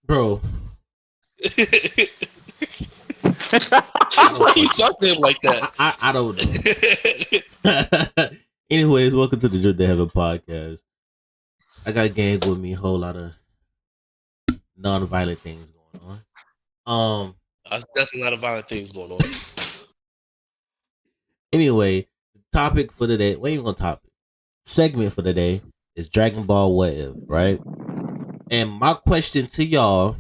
bro. Why you talk to him like that? I don't know. Anyways, welcome to the Drip to Heaven podcast. I got a gang with me, a whole lot of non-violent things going on. That's definitely not a violent things going on. Anyway, the topic for today, what even gonna topic? Segment for today is Dragon Ball What If, right? And my question to y'all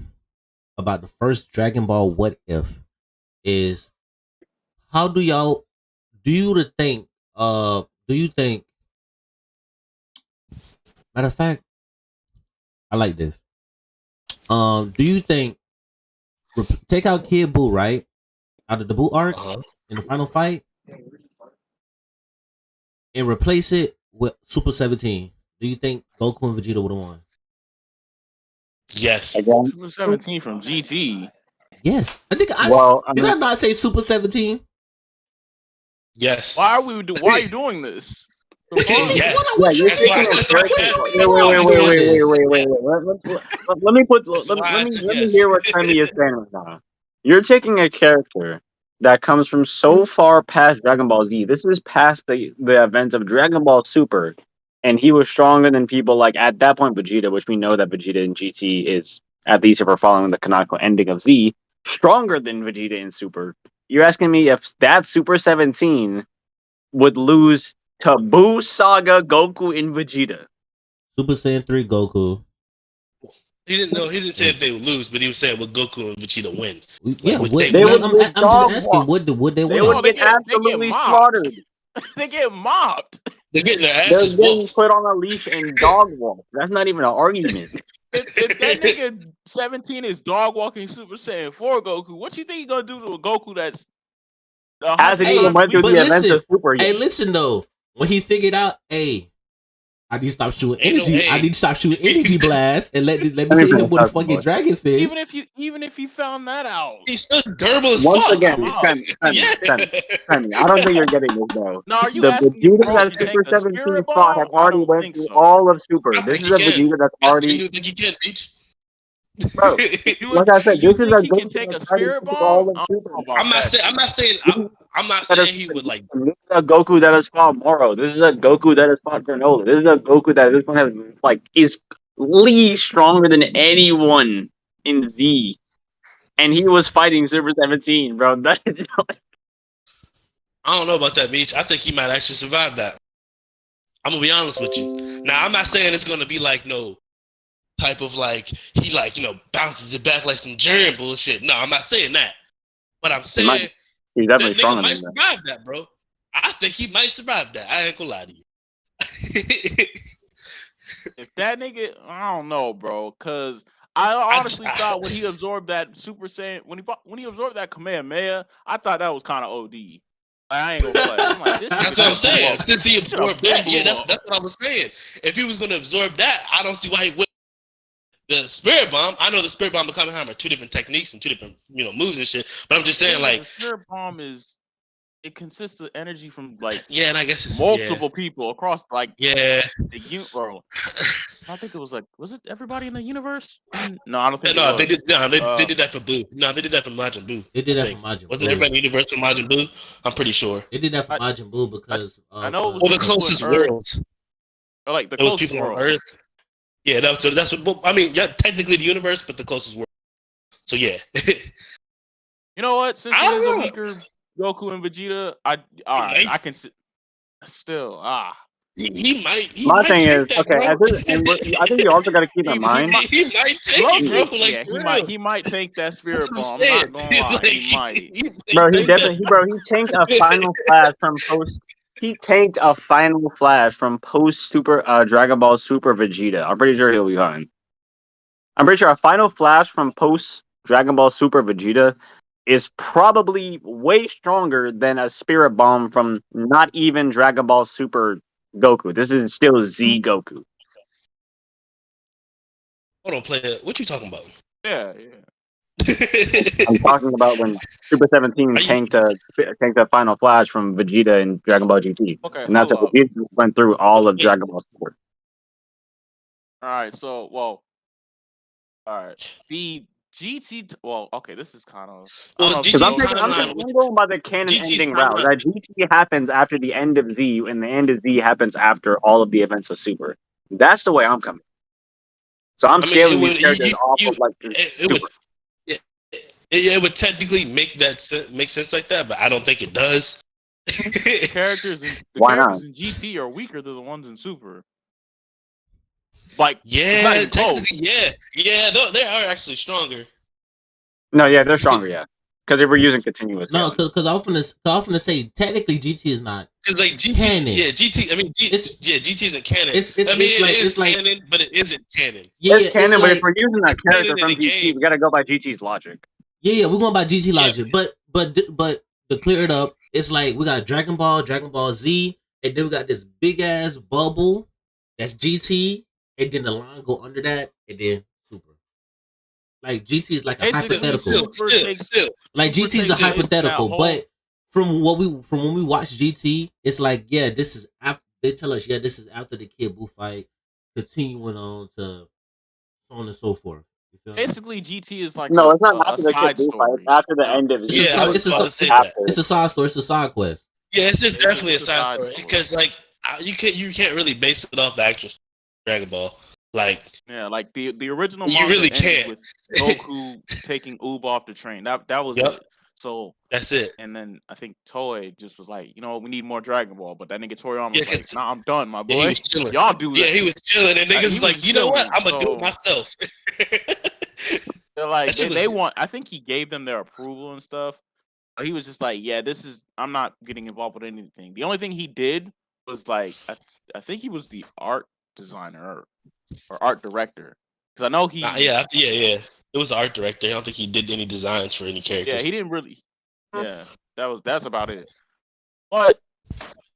about the first Dragon Ball What If is, how do you think matter of fact, I like this. Do you think take out Kid Buu, right? Out of the Buu arc in the final fight and replace it with Super 17. Do you think Goku and Vegeta would have won? Yes. Super 17 from GT. Yes. I think I not say Super 17? Yes. Why are you doing this? Yes. Wait. Let me hear what Timmy is saying right now. You're taking a character that comes from so far past Dragon Ball Z. This is past the events of Dragon Ball Super, and he was stronger than people like at that point Vegeta, which we know that Vegeta in GT is, at least if we're following the canonical ending of Z, stronger than Vegeta in Super. You're asking me if that Super 17 would lose to Buu Saga, Goku, and Vegeta. Super Saiyan 3 Goku. He didn't say if they would lose, but he was saying would Goku and Vegeta win. Yeah, I'm just asking, would they win? They would get absolutely slaughtered. They get mobbed. They're getting their asses They're getting whooped. put on a leash and dog walk. That's not even an argument. If that nigga 17 is dog walking Super Saiyan 4 Goku, what you think he's gonna do to a Goku that's hasn't even went through the events of Super yet? Hey, listen though, when he figured out, hey, I need to stop shooting energy. I need to stop shooting energy blasts and let me hit him with a fucking dragon fist. Even if you found that out, he's still durable as Once fuck. again, Timmy, I don't think you're getting this though. No, are you the asking Vegeta that Super 17 fought have already went through all of Super. This is a Vegeta that's already. You think he can reach? Bro, like I said, this is a can take a spirit bomb. I'm not saying he would like. This is a Goku that has fought Moro. This is a Goku that has fought Granola. This is a Goku that at this point has is least stronger than anyone in Z, and he was fighting Super 17, bro. That is I don't know about that, Meech. I think he might actually survive that. I'm gonna be honest with you. Now, I'm not saying it's gonna be like no type of like he bounces it back like some germ bullshit. No, I'm not saying that. But I'm saying he's definitely that stronger nigga might than that. survive that, bro. I think he might survive that. I ain't gonna lie to you. If that nigga, I don't know, bro, because I honestly thought when he absorbed that Super Saiyan, when he absorbed that Kamehameha, I thought that was kind of OD. I ain't gonna play. I'm like, this that's what I'm saying. Since he absorbed that, yeah, that's what I was saying. If he was gonna absorb that, I don't see why he would. The Spirit Bomb, I know the Spirit Bomb and Kamehameha are two different techniques and two different, moves and shit. But I'm just saying, like, the Spirit Bomb it consists of energy from like and I guess it's multiple people across the bro. I think it was it everybody in the universe? No, I don't think. No, they did that for Buu. No, they did that for Majin Buu. They did that for Majin Buu. Wasn't everybody in the universe for Majin Buu? I'm pretty sure. They did that for Majin Buu because I know it was the closest worlds. Or like the closest people on Earth. Yeah, that's what I mean. Yeah, technically the universe, but the closest world. So yeah. You know what? Since it is a weaker Goku and Vegeta, I can still He might. My thing is okay. I think you also got to keep in mind. He might take it, bro. Like, he might take that Spirit Bomb. I'm not gonna lie. He might. He tanked a final flash from post. He tanked a final flash from post Super Dragon Ball Super Vegeta. I'm pretty sure he'll be fine. I'm pretty sure a final flash from post Dragon Ball Super Vegeta is probably way stronger than a Spirit Bomb from not even Dragon Ball Super Goku. This is still Z Goku. Hold on, player. What you talking about? Yeah. I'm talking about when Super 17 tanked a final flash from Vegeta in Dragon Ball GT. Okay, and that's what Vegeta went through all of Dragon Ball Super. All right, so All right. The GT. Well, okay. This is kind of. Well, Because GT's I'm going by the canon GT's ending route. timeline. That GT happens after the end of Z, and the end of Z happens after all of the events of Super. That's the way I'm coming. So I'm scaling these characters off of like Super. It would technically make sense like that, but I don't think it does. The characters in GT are weaker than the ones in Super. Like, yeah, technically, yeah, they are actually stronger. No, yeah, they're stronger, yeah. Because if we're using continuous. No, because I often say technically GT is not. Because like GT, canon. Yeah, GT. I mean, GT isn't canon. It is canon, but it isn't canon. Yeah, it's canon, but if we're using that character from GT, we gotta go by GT's logic. Yeah, we're going by GT logic. But to clear it up, it's like we got Dragon Ball Z, and then we got this big ass bubble that's GT, and then the line go under that, and then Super. Like GT is like a hypothetical. Like GT is a hypothetical, but from when we watch GT, it's like this is after they tell us this is after the Kid Buu fight, continuing on to so on and so forth. Basically, GT is like it's not after the side Kid Buu fight. story. It's after the end of Z. It's a side story. It's a side quest. Yeah, it's just definitely a side story because like you can't really base it off the actual Dragon Ball. Like like the original. You really can't. With Goku taking Oob off the train. That was it. So that's it. And then I think Toei just was like, we need more Dragon Ball. But that nigga Toriyama was like, nah, I'm done, my boy. Yeah, he was chilling. Y'all do that. Yeah, he was chilling, and niggas was like, you know what? I'm gonna do it myself. They're like, they want. I think he gave them their approval and stuff. But he was just like, I'm not getting involved with anything. The only thing he did was like, I think he was the art designer or art director, because I know he. Yeah. It was the art director. I don't think he did any designs for any characters. Yeah, he didn't really. Yeah, that's about it. But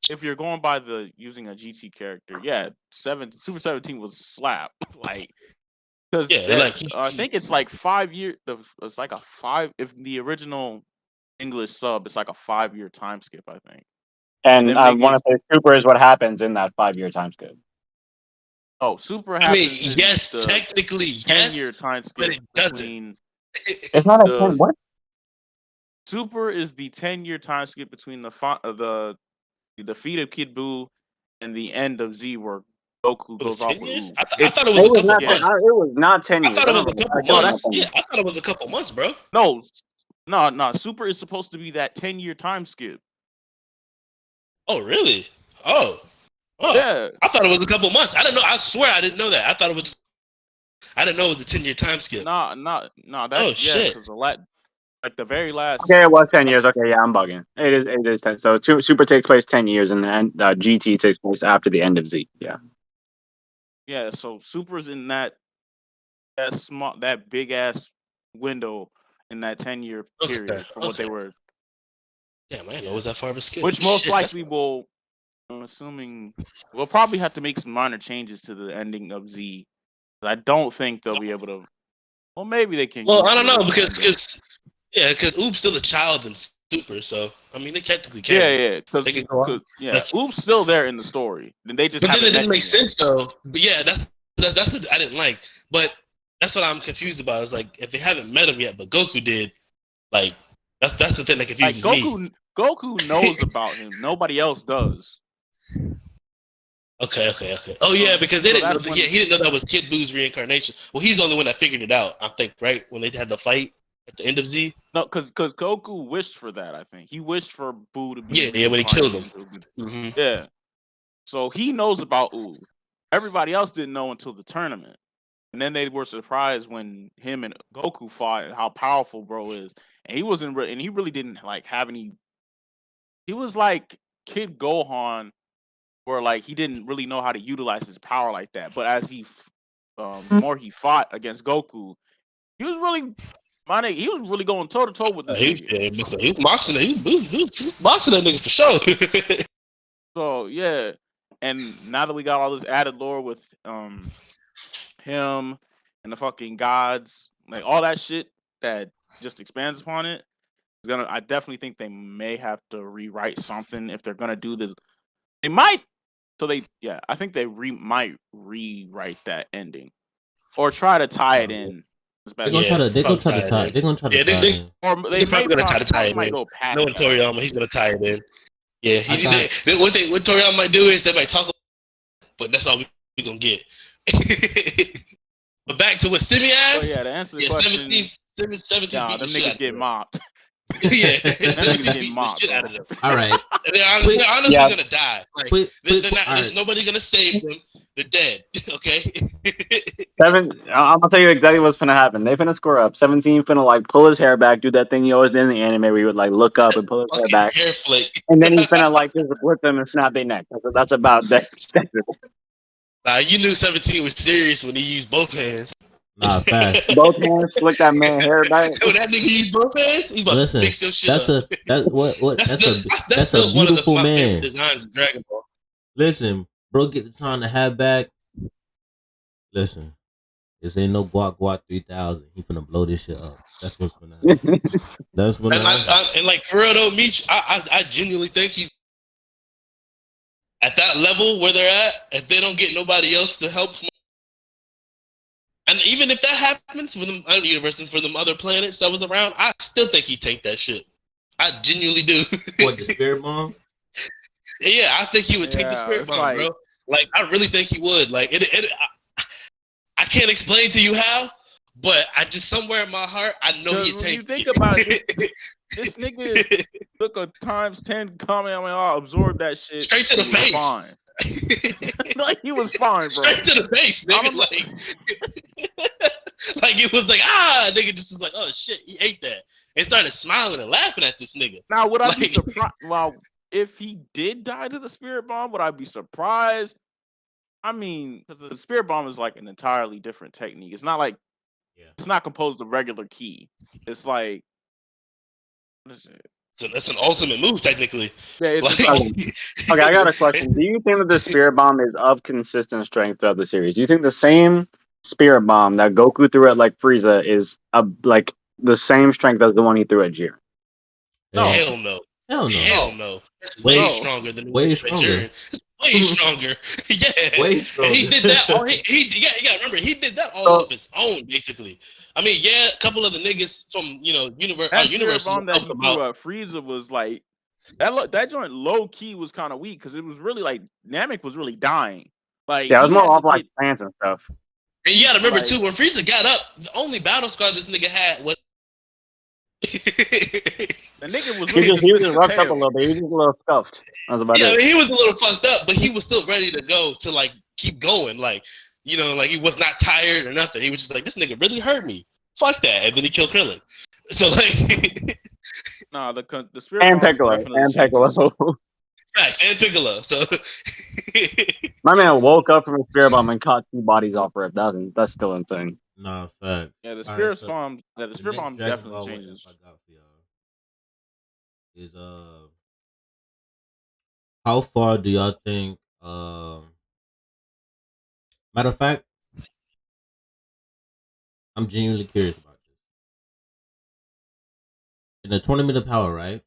if you're going by using a GT character, Super 17 was slap. Like, because I think it's like 5 years. It's like a 5. If the original English sub, it's like a 5-year time skip, I think. And I want to say Super is what happens in that 5-year time skip. Oh, Super happens. I mean, yes, technically, yes. 10-year time skip, but it doesn't. It's not a 10. What? Super is the 10-year time skip between the defeat of Kid Buu and the end of Z, where Goku goes off with Oob. I thought it was a couple months. It was not 10 years. I thought it was a couple months. Yeah, I thought it was a couple months, bro. No. Super is supposed to be that 10-year time skip. Oh, really? Oh, yeah. I thought it was a couple months. I didn't know. I swear I didn't know that. I thought it was. I didn't know it was a 10-year time skip. No. Shit. Like the very last. Okay, it was 10 years. Okay, yeah, I'm bugging. It is 10. So Super takes place 10 years, and then GT takes place after the end of Z. Yeah. Yeah. So Super's in that big ass window in that 10-year period from what they were. Yeah, man, it was that far of a skip. Which most likely will. I'm assuming we'll probably have to make some minor changes to the ending of Z. I don't think they'll be able to. Well, maybe they can. Well, I don't know because Oob's still a child in Super, so I mean they technically can. Yeah, because Oob's still there in the story. Then they just. But then it didn't make sense though. But yeah, that's what I didn't like. But that's what I'm confused about. Is like if they haven't met him yet, but Goku did. Like that's the thing that confuses me. Goku knows about him. Nobody else does. Okay. Oh yeah, because they didn't know. He didn't know that was Kid Buu's reincarnation. Well, he's the only one that figured it out. I think, right when they had the fight at the end of Z. No, because Goku wished for that. I think he wished for Buu to be. Yeah, when he killed him. Mm-hmm. Yeah, so he knows about Oob. Everybody else didn't know until the tournament, and then they were surprised when him and Goku fought and how powerful bro is. And he wasn't, and he really didn't like have any. He was like Kid Gohan. Where like he didn't really know how to utilize his power like that, but as he more he fought against Goku, he was really going toe to toe with this nigga. He was boxing that nigga for sure. So yeah, and now that we got all this added lore with him and the fucking gods, like all that shit that just expands upon it, I definitely think they may have to rewrite something if they're gonna do the. They might. So I think they might rewrite that ending, or try to tie it in They're gonna try to. They're gonna try to tie. They're gonna try to tie it in. Or They're probably gonna try to tie it might in. go past Knowing that. Toriyama, he's gonna tie it in. Yeah, what Toriyama might do is they might talk, but that's all we gonna get. But back to what Simi asked. To answer the question, 17 nah, them niggas get mopped. Yeah, them niggas get mopped. Shit out of them. All right, They're honestly gonna die. Like, there's nobody gonna save them. They're dead. Okay. I'm gonna tell you exactly what's gonna happen. They finna score up. 17 finna like pull his hair back, do that thing he always did in the anime where he would like look up and pull his hair back, hair flake. and then he's finna like just whip them and snap their neck. That's about that. Nah, you knew 17 was serious when he used both hands. Nah, facts. Both hands slick that man hair back. When that nigga used both hands, he's about to fix your shit that's up. That's a beautiful man. Designs of Dragon Ball. Listen, bro, get the time to have back. Listen, this ain't no guac 3000. He finna blow this shit up. That's what's gonna happen. That's what. And like for real though, Meech, I genuinely think he's at that level where they're at. If they don't get nobody else to help, and even if that happens for them universe and for them other planets that was around, I still think he take that shit. I genuinely do. What, the spirit bomb? Yeah, I think he would take the spirit bomb, bro. Like I really think he would. Like I can't explain to you how, but I just somewhere in my heart I know he'd take. You think about it, this nigga took a ×10 Kamehameha, absorbed that shit straight to the face. Fine. Like he was fine, bro. Straight to the face, nigga. Like it was like nigga just was like, oh shit, he ate that, and started smiling and laughing at this nigga. Now would I be surprised? Well, if he did die to the spirit bomb, would I be surprised? I mean, because the spirit bomb is like an entirely different technique. It's not like it's not composed of regular ki. It's like what is it? So that's an ultimate move, technically. Yeah, okay, I got a question. Do you think that the spirit bomb is of consistent strength throughout the series? Do you think the same spirit bomb that Goku threw at like Frieza is like the same strength as the one he threw at Jiren? No. Hell no. Hell no. It's way stronger than way stronger. Jiren. It's way stronger. Yeah. Way stronger. He did that. You gotta remember, he did that all of his own, basically. I mean, yeah, a couple of the niggas from universe. That bomb that he threw at Frieza was like that joint low key was kind of weak because it was really like Namek was really dying. Like it was more off like plants and stuff. And you gotta remember too, when Frieza got up, the only battle scar this nigga had was. The nigga was really he was just roughed up a little bit. He was just a little scuffed. That was about it. I mean, he was a little fucked up, but he was still ready to go to like keep going. Like like he was not tired or nothing. He was just like, this nigga really hurt me. Fuck that, and then he killed Krillin. So like, nah, the spirit and Piccolo and Piccolo. Facts and Piccolo. So my man woke up from a spirit bomb and caught 2 bodies off rip. That's still insane. Nah, facts. Yeah, the spirit bomb. Yeah, the spirit bomb definitely changes. I got for y'all is how far do y'all think? Matter of fact, I'm genuinely curious about this. In the Tournament of Power, right?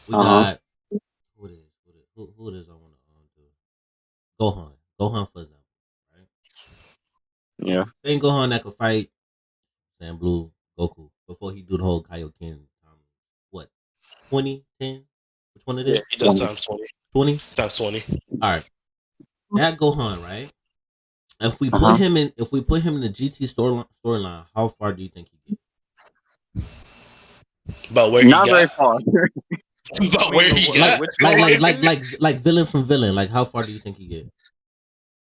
We got who it is? Who it is? I want to do Gohan, for example, right? Yeah. Same Gohan that could fight Saiyan Blue Goku before he do the whole Kaioken. What? 20, 10? Which one it is? Yeah, he does times 20. 20? Times 20. All right. That Gohan, right? If we put him in the GT storyline, how far do you think he gets? About where he got? Not very far. About where he got? Like villain from villain. Like how far do you think he get?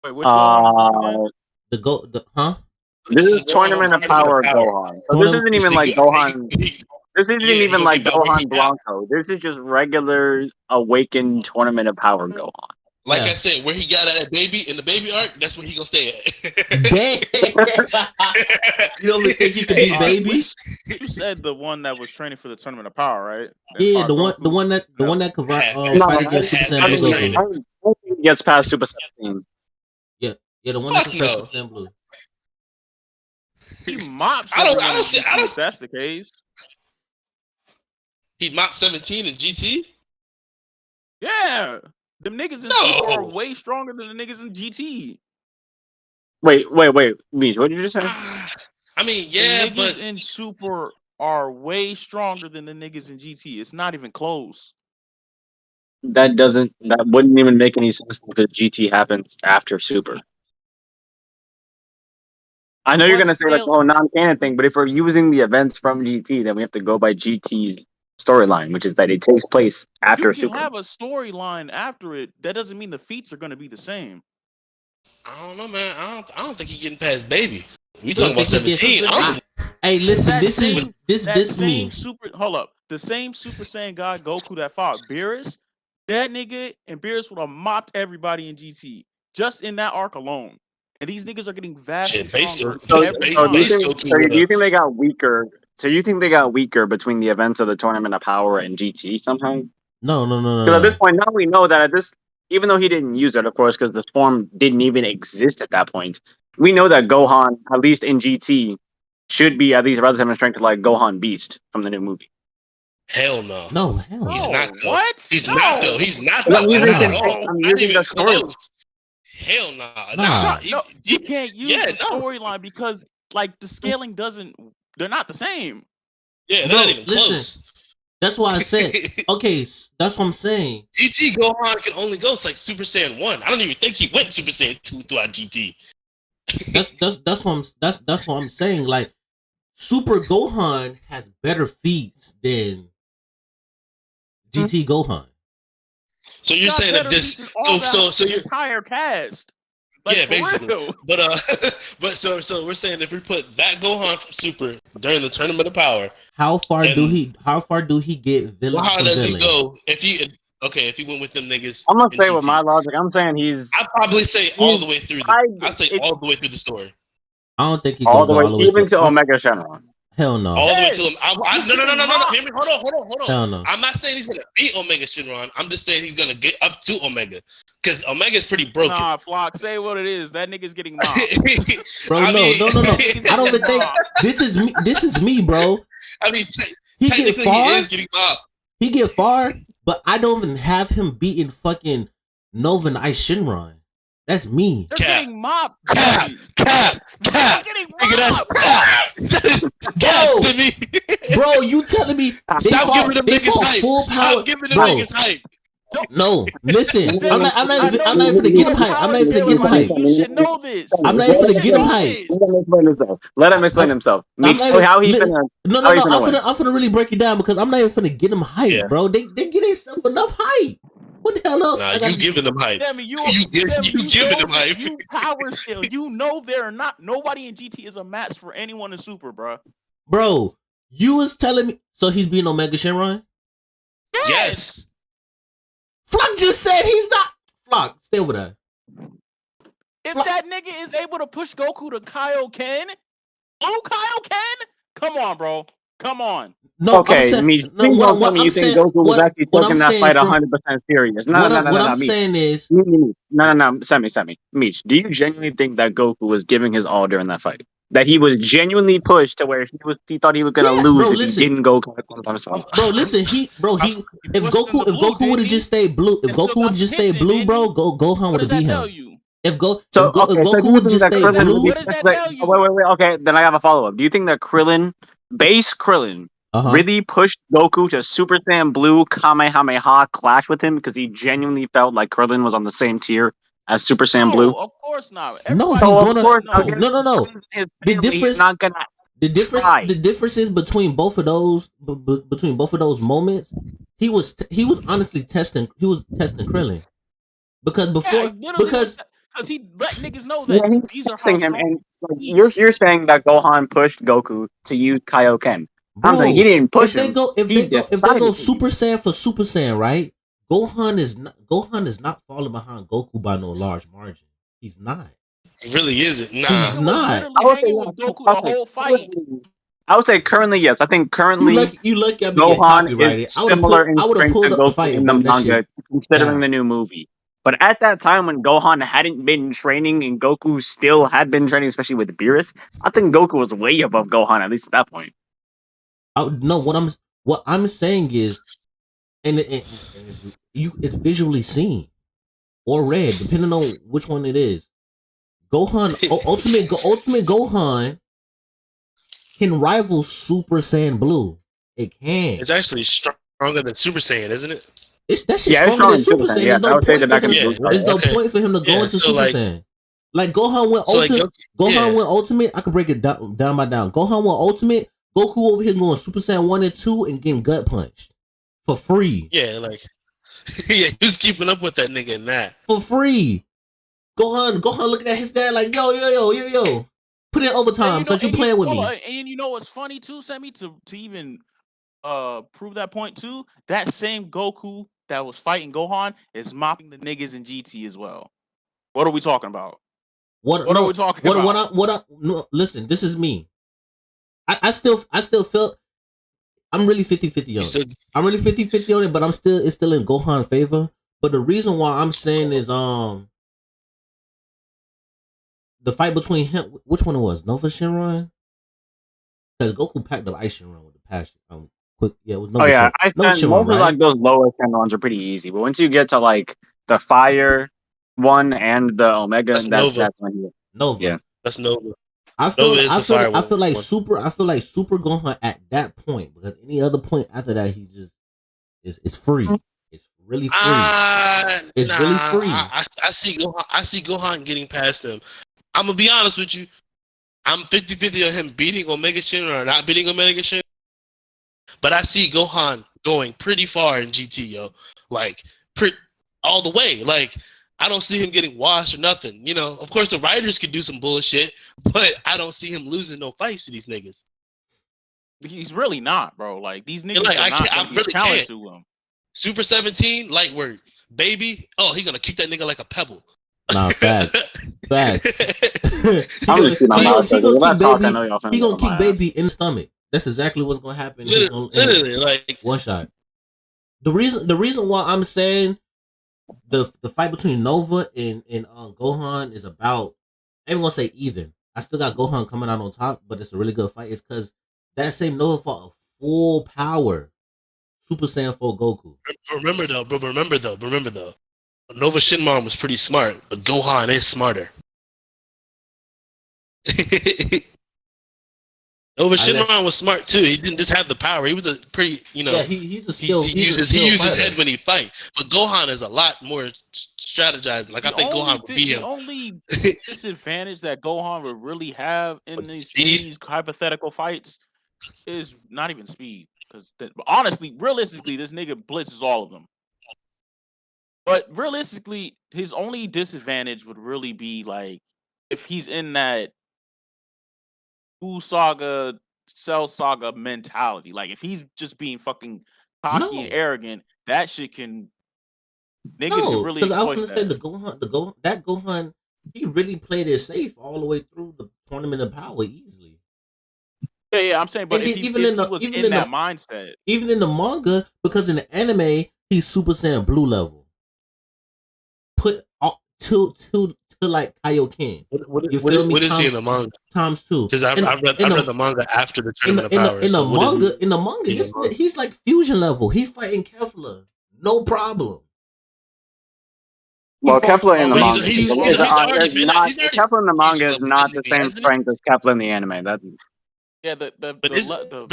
Wait, which one? This is Tournament of Power Gohan. So this isn't even like Gohan. This isn't even like Gohan Blanco. This is just regular awakened Tournament of Power Gohan. Like I said, where he got at baby in the baby arc, that's where he gonna stay at. You don't think he could be baby? You said the one that was training for the Tournament of Power, right? Yeah, the one that could fight against Super Saiyan Blue. I don't think he gets past Super 17. Yeah, the one that could fight Super Saiyan Blue. He mops. I don't see. If that's the case. He mopped 17 in GT. Yeah. Them niggas in Super are way stronger than the niggas in GT. Wait, Meech, what did you just say? I mean, yeah, the niggas but in Super are way stronger than the niggas in GT. It's not even close. That wouldn't even make any sense because GT happens after Super. I know you're What gonna say like, scale- oh, non-canon thing, but if we're using the events from GT, then we have to go by GT's storyline, which is that it takes place after You can Super. have a storyline after it. That doesn't mean the feats are going to be the same. I don't know, man. I don't think he's getting past baby. We Don't talking about think he 17. gets- I don't Hey, listen, That this same- is that this same me. Super. Hold up. The same Super Saiyan God Goku that fought Beerus, that nigga and Beerus would have mopped everybody in GT just in that arc alone. And these niggas are getting vastly Shit, base- stronger so- every base- So time. do you base- think? Goku So do would've- you think they got weaker? So you think they got weaker between the events of the Tournament of Power and GT somehow? No. Because at this point, now we know that even though he didn't use it, of course, because the form didn't even exist at that point, we know that Gohan, at least in GT, should be at least relative in strength to like Gohan Beast from the new movie. Hell no. No, hell He's no. not though. What? He's No. not though. He's not I'm though. using Not at the- all. I'm Not using even the story. close. Hell nah. Nah. No, you can't use Yeah, the no. storyline because like the scaling doesn't. They're not the same. Yeah, they're Bro, not even listen. close. That's why I said, okay, that's what I'm saying. GT Gohan can only go to like Super Saiyan 1. I don't even think he went Super Saiyan 2 throughout GT. That's what I'm saying. Like, Super Gohan has better feats than GT Gohan. So you're Got saying that better this feats than all so that you're entire cast. Like, yeah, for basically. real. But so we're saying if we put that Gohan from Super during the Tournament of Power, How far And- do he get villain well, how from does villain? he go? If he went with them niggas. I'm gonna in say with GT. my logic, I'm saying he's I'd probably say all the way through. I'd say it's- all the way through the story. I don't think he all go the way, all the way even through. to Omega Shenron. Hell no. All the way till Yes. no. Hear me. Hold on. Hell no. I'm not saying he's gonna beat Omega Shenron. I'm just saying he's gonna get up to Omega because Omega is pretty broken. Nah, Flock, say what it is. That nigga's getting mobbed. Bro, I mean- no. I don't even think this is me, bro. I mean, He get technically far. he is getting mobbed. He get far, but I don't even have him beating fucking Nova and Ice Shinron. That's me. They're Cap. getting mobbed. Cap. baby. Cap. They're getting Nigga, that's mobbed. that is cap to me. Bro, you telling me they Stop fought, giving them they niggas fought hype. full power? Stop giving them Bro, niggas hype. no, listen. I'm not even I gonna get him hype. I'm not even gonna get him hype. You should know this. I'm not even gonna get him hype. Let him explain himself. I'm not even- How he li- finna? No. How you finna win? I'm finna really break it down because I'm not even finna get him hype, Yeah. bro. They get themselves enough hype. What the hell else? Nah, I gotta you giving them hype. Sammy, you giving know them hype. You power scale. You know they're not. Nobody in GT is a match for anyone in Super, bro. Bro, you was telling me so he's being Omega Shenron? Yes. Flock just said he's not. Flock, stay over there. If that nigga is able to push Goku to Kaioken, come on, bro. Come on. No, I'm Okay, saying, Meech, no, please what, don't what tell me I'm you think saying, Goku was what, actually what taking I'm that saying fight from, 100% serious. No, what, no, I, no, what no, I'm Meech. saying is, No, Sammy. Meech, do you genuinely think that Goku was giving his all during that fight? That he was genuinely pushed to where he thought he was gonna Yeah, lose bro, if listen. he didn't go himself. bro, listen, if Goku would have just stayed blue, if And still Goku got would have just some hits stayed in, blue, didn't bro, he? Gohan What would does have beat that tell him. you? If So Goku you would think just that stay Krillin blue, What does that tell you? Wait. Okay, then I have a follow up. Do you think that base Krillin, uh-huh. really pushed Goku to Super Saiyan Blue Kamehameha clash with him because he genuinely felt like Krillin was on the same tier as Super Saiyan No, Blue? of course not. No, Everybody he's knows gonna- that. no. The difference- He's not gonna. The Try. differences between both of those moments, he was honestly testing Krillin because before because he let niggas know that Yeah, these are how Him, strong. and like, you're saying that Gohan pushed Goku to use Kaioken. I'm saying he didn't push him. If He they go decided to. Super Saiyan for Super Saiyan, right? Gohan is not falling behind Goku by no large margin. He's not. It really isn't. Nah. He's not. Literally hanging with Goku the whole fight. I would say currently, yes. I think currently You lucky I'm getting Gohan copyrighted. is I would similar in have strength pulled to up the Goku fight in and the broke that manga, shit. considering down. the new movie. But at that time, when Gohan hadn't been training and Goku still had been training, especially with Beerus, I think Goku was way above Gohan, at least at that point. No, what I'm saying is, and it's visually seen or read, depending on which one it is. Ultimate Gohan can rival Super Saiyan Blue. It can. It's actually stronger than Super Saiyan, isn't it? That shit's Yeah, it's stronger than strong Super in Super Saiyan. Saiyan. Yeah, There's I no would say point that for back in him. the Blue There's no okay. point for him to go Yeah, into so Super like- Saiyan. Like Gohan went So like ultimate. Gohan yeah. went ultimate. I could break it down by down. Gohan went ultimate. Goku over here going Super Saiyan 1 and 2 and getting gut punched for free. Yeah, like yeah, he was keeping up with that nigga in that. For free. Gohan looking at his dad like, yo. Put in overtime because you playing with me. And you know what's funny too, Sammy, to even prove that point too? That same Goku that was fighting Gohan is mopping the niggas in GT as well. What are we talking about? What are we talking about? No, listen, this is me. I still feel I'm really 50-50 on it. I'm really 50-50 on it, but it's still in Gohan favor. But the reason why I'm saying is the fight between him, which one it was? Nova Shinron? Because Goku packed up Ice Shinron with the passion. It was Nova Shinron. I Nova think Shinron, most of like those lower 10 ones are pretty easy, but once you get to like the fire one and the Omega, That's that's Nova. when you Nova. Yeah. That's Nova. I feel like one. Super Gohan at that point, because any other point after that he just is free. It's really free. It's really free. I see Gohan getting past him. I'm gonna be honest with you. I'm 50-50 on him beating Omega Shinron or not beating Omega Shinron. But I see Gohan going pretty far in GT, yo. Like all the way. Like I don't see him getting washed or nothing. You know, of course the writers could do some bullshit, but I don't see him losing no fights to these niggas. He's really not, bro. Like these niggas Like, are not I gonna really be challenged can't. to him. Super 17, light word. Baby, oh, he gonna kick that nigga like a pebble. Nah, facts. I'm just keep my mouth shut. If I talk, I know y'all finna He get gonna on kick my baby in the stomach. That's exactly what's gonna happen. Literally, like one shot. The reason why I'm saying the fight between Nova and Gohan is about, I ain't gonna say even. I still got Gohan coming out on top, but it's a really good fight. It's because that same Nova fought a full power Super Saiyan 4 Goku. Remember though. Nova Shinron was pretty smart, but Gohan is smarter. Nova Shinron was smart too. He didn't just have the power. He was a pretty, Yeah, he's a skill. He used his head when he fight. But Gohan is a lot more strategizing. Like I think Gohan would be him. The only disadvantage that Gohan would really have in these hypothetical fights is not even speed. Because honestly, realistically, this nigga blitzes all of them. But realistically, his only disadvantage would really be like if he's in that Saga, Cell Saga mentality. Like if he's just being fucking cocky and arrogant, that shit can niggas can really exploit I was gonna say that Gohan, he really played it safe all the way through the Tournament of Power easily. Yeah, I'm saying, but if he was in that mindset, even in the manga, because in the anime he's Super Saiyan Blue level. Put to like Kaioken. What is he in the manga? Times 2. Because I read the manga after the Tournament of Power. In the manga, he's like fusion level. He's fighting Kefla, no problem. Well, Kefla in the manga, Kefla in the manga is not the same strength as Kefla in the anime. But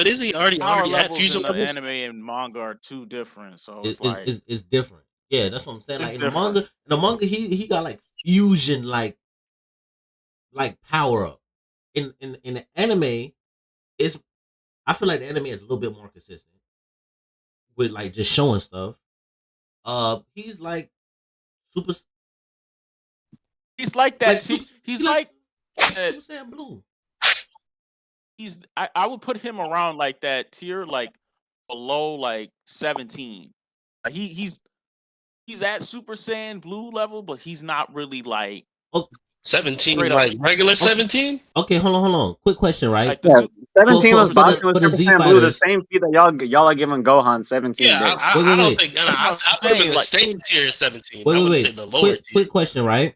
is he already at fusion level? levels? Anime and manga are two different, so it's different. Yeah, that's what I'm saying. Like in the manga, he got like fusion, like power up. In the anime, I feel like the anime is a little bit more consistent with like just showing stuff. He's like super. He's like that. He's like Super Saiyan Blue. I would put him around like that tier, like below like 17. He's at Super Saiyan Blue level, but he's not really like 17, like regular 17. Okay, hold on. Quick question, right? Like 17 was boxing with Super Saiyan Blue, the same feat that y'all are giving Gohan 17. Yeah, I don't think. I put him in the same tier as 17. I wouldn't say the lower tier. Quick question, right?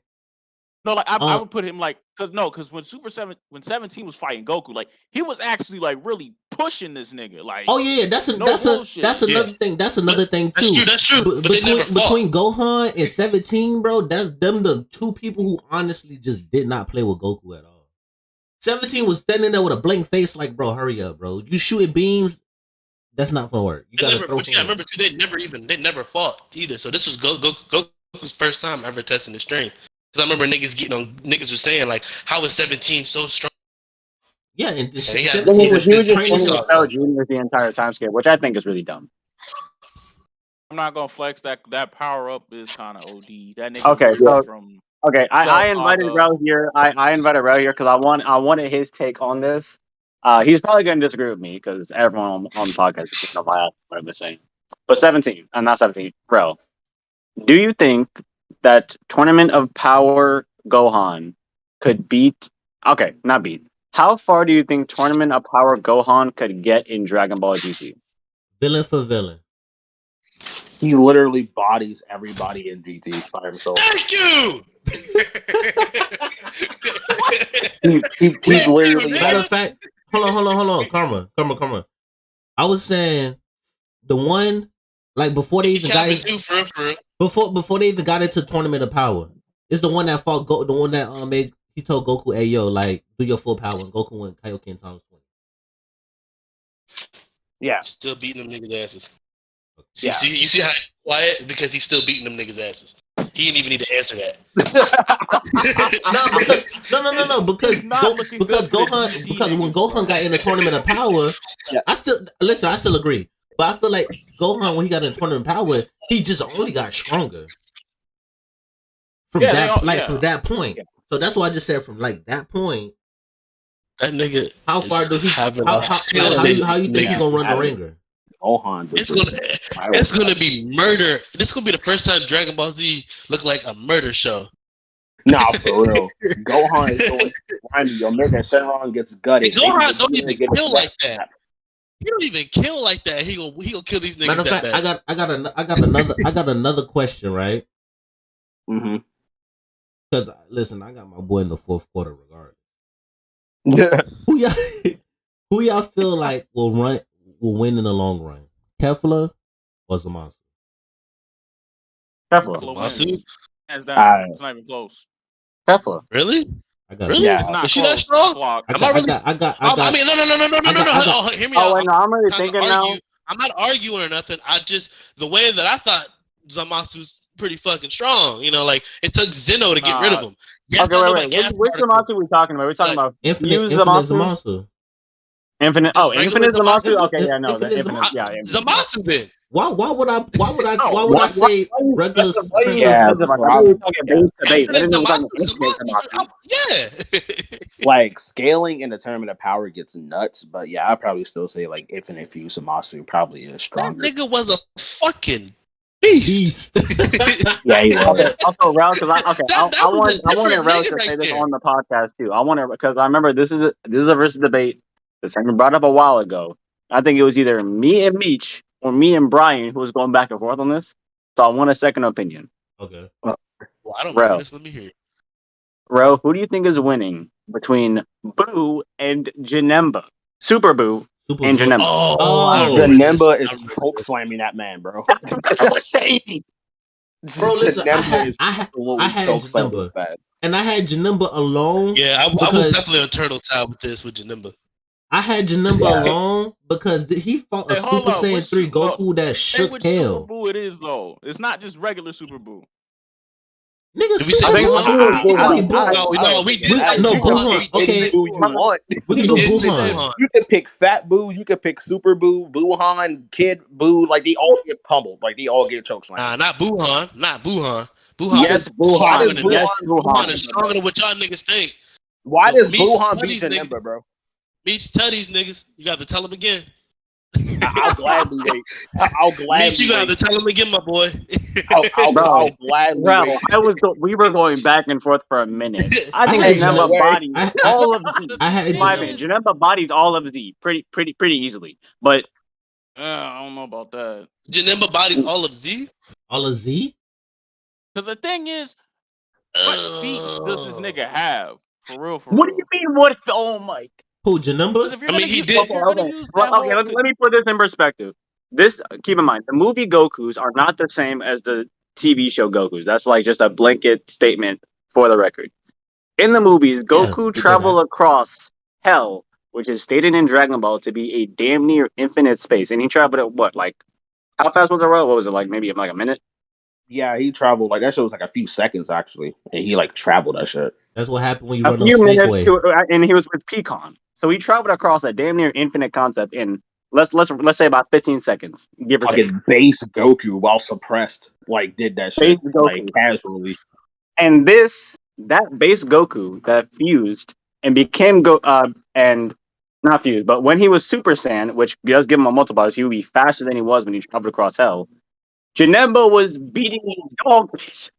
No, like I would put him like because when 17 was fighting Goku, like he was actually like really pushing this nigga. Like, oh yeah, that's another thing. That's another thing too. That's true. But they never fought. Between Gohan and 17, bro, that's them the two people who honestly just did not play with Goku at all. 17 was standing there with a blank face, like, bro, hurry up, bro. You shooting beams, that's not gonna work. You gotta throw. But you gotta remember too, they never fought either. So this was Goku's first time ever testing his strength. Because I remember niggas were saying like, how is 17 so strong? Yeah, and this shit. He was just training juniors the entire time scale, which I think is really dumb. I'm not gonna flex that power up is kind of OD. That nigga. Okay, so from I invited Rel here. I invited Rel here because I wanted his take on this. He's probably gonna disagree with me because everyone on the podcast is gonna know what I'm saying. But 17, I'm not 17. Rel, do you think that Tournament of Power Gohan could beat? Okay, not beat. How far do you think Tournament of Power Gohan could get in Dragon Ball GT? Villain for villain. He literally bodies everybody in GT by himself. Thank you. He literally. Matter of fact, hold on. Karma. I was saying the one like before they even before they even got into Tournament of Power. It's the one that fought the one that made. He told Goku, "Hey yo, like do your full power." And Goku went Kaioken times 20. Yeah, still beating them niggas' asses. Yeah, you see how quiet because he's still beating them niggas' asses. He didn't even need to answer that. No, because when Gohan got in the Tournament of Power, I still agree. But I feel like Gohan when he got in the Tournament of Power, he just only got stronger from that point. Yeah. So that's why I just said from like that point. That nigga. How far do he? How you think he's gonna run the ringer? Gohan. It's gonna be murder. This is gonna be the first time Dragon Ball Z look like a murder show. Nah, for real. Gohan is going grinding. Yo, Mega Shenron gets gutted. And Gohan don't even kill like that. He don't even kill like that. He gonna kill these niggas. Matter of fact, I got another question, right? Mm-hmm. Because listen, I got my boy in the fourth quarter regardless. Yeah. Who y'all feel like will win in the long run? Kefla or Zamasu? Kefla. Zamasu? It's not even close. Kefla. Really? Really? Yeah. Is she that strong? I mean, no. Hear me out. Wait, no, I'm really thinking now. I'm not arguing or nothing. The way that I thought Zamasu's pretty fucking strong. You know, like it took Zeno to get rid of him. Yes, okay, wait. Which Zamasu are we talking about? We're talking about Infinite Zamasu. Infinite Zamasu. Okay, yeah, no, the Infinite. Yeah, Zamasu then. Why would I say regular? Yeah, yeah. Like scaling in the Tournament of Power gets nuts, but yeah, I'd probably still say like Infinite Fuse Zamasu probably is stronger. That nigga was a fucking beast. Yeah, he was. Also, Rel, because I wanted Rel to say this on the podcast too. I want to because I remember this is a versus debate. This thing brought up a while ago. I think it was either me and Meech or me and Brian who was going back and forth on this. So I want a second opinion. Okay. Well, I don't know this. Let me hear it. Rel, who do you think is winning between Boo and Janemba? Super Boo and Janemba. Janemba is choke slamming that man, bro. I was saying. Bro, listen, I had Janemba. And I had Janemba alone. Yeah, I was definitely on Turtle Town with Janemba. I had Janemba alone because he fought a Super Saiyan 3 Goku that shook hell. Super Boo it is though. It's not just regular Super Boo. Nigga, Buuhan. Okay, we can do Buuhan. You can pick Fat Boo, you can pick Super Boo, Buuhan, Kid Boo. Like they all get pummeled. Like they all get chokeslammed. Nah, not Buuhan. Yes, Buuhan. Buuhan is stronger than what y'all niggas think. Why does Buuhan beat Janemba, bro? Meech, tell these niggas. You got to tell them again. I'll gladly wait. Meech, you got to tell them again, my boy. I'll gladly wait. We were going back and forth for a minute. I think Janemba bodies all of Z. Janemba bodies all of Z pretty easily. But I don't know about that. Janemba bodies all of Z? All of Z? Because the thing is, what feats does this nigga have? For real. What do you mean? What? Oh my! Who, Janemba? If you're I mean, gonna he use, did- if you're gonna use that Well, okay, whole, let me put this in perspective. Keep in mind, the movie Gokus are not the same as the TV show Gokus. That's like just a blanket statement for the record. In the movies, Goku traveled across hell, which is stated in Dragon Ball to be a damn near infinite space. And he traveled at what, like, how fast was it? What was it, like maybe like a minute? Yeah, he traveled like that shit was like a few seconds actually, and he like traveled that shit. That's what happened when you A run on few Snake minutes Way. and he was with Pecan. So he traveled across a damn near infinite concept in let's say about 15 seconds, give or take. Fucking base Goku, while suppressed, like did that shit like casually. And that base Goku that fused and became and not fused, but when he was Super Saiyan, which does give him a multiplier, he would be faster than he was when he traveled across hell. Janemba was beating dog shit.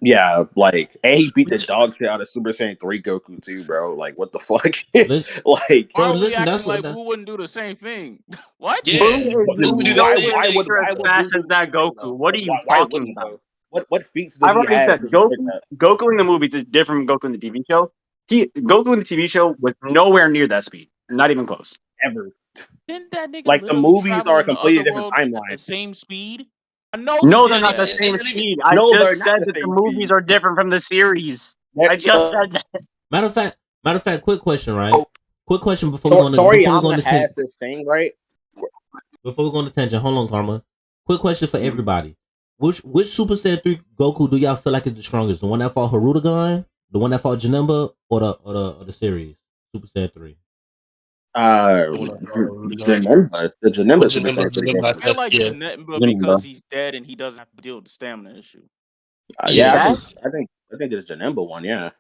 Yeah, like, and he beat the dog shit out of Super Saiyan 3 Goku too, bro. Like, what the fuck? Like, why are we listen, acting that's like what Boo wouldn't do the same thing? What? Yeah, Boo would do the same Why thing. as fast as that Goku? What are you Why talking wouldn't he, about? though? What feats does I've he already have? said Goku in the movies is different from Goku in the TV show. Goku in the TV show was nowhere near that speed, not even close. Ever. Didn't that nigga Like, the literally movies travel are a in the completely other different world timeline. at the same speed? I know. No, he they're not did the that. same speed. I No, they're just not said the that the same movies speed. are different from the series. I just said that. Matter of fact, quick question, right? Quick question before we go into has this thing, right? Before we go into tangent, hold on, Karma. Quick question for everybody. Which Super Saiyan 3 Goku do y'all feel like is the strongest? The one that fought Harudagon, the one that fought Janemba, or the series Super Saiyan 3? Janemba. The Janemba Super Saiyan 3 I Goku. feel like Janemba because he's dead and he doesn't have to deal with the stamina issue. Yeah, I think it's Janemba one. Yeah.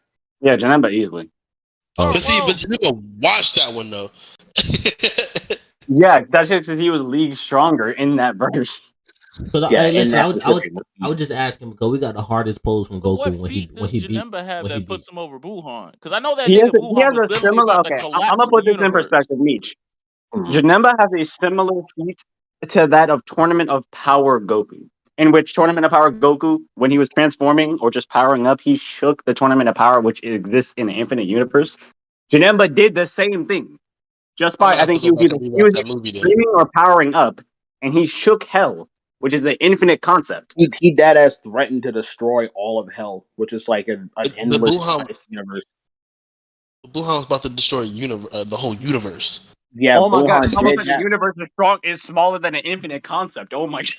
Yeah, Janemba easily. Oh. But see, but Janemba watched that one though. Yeah, that's just because he was league stronger in that verse. I would just ask him because we got the hardest pose from Goku What when feat does he beat. Janemba have that puts him over Buhan? Because I know that He nigga has Buhan was a literally similar. about Okay, to I'm collapse gonna put the this in universe. perspective, Meech. Janemba has a similar feat to that of Tournament of Power Goku, in which Tournament of Power Goku, when he was transforming or just powering up, he shook the Tournament of Power, which exists in the Infinite Universe. Janemba did the same thing, just by I think he was screaming or powering up, and he shook hell, which is an infinite concept. He dead ass threatened to destroy all of hell, which is like an endless universe. Buhan was about to destroy the whole universe. Yeah. Oh my god! It's almost like the universe is smaller than an infinite concept. Oh my god!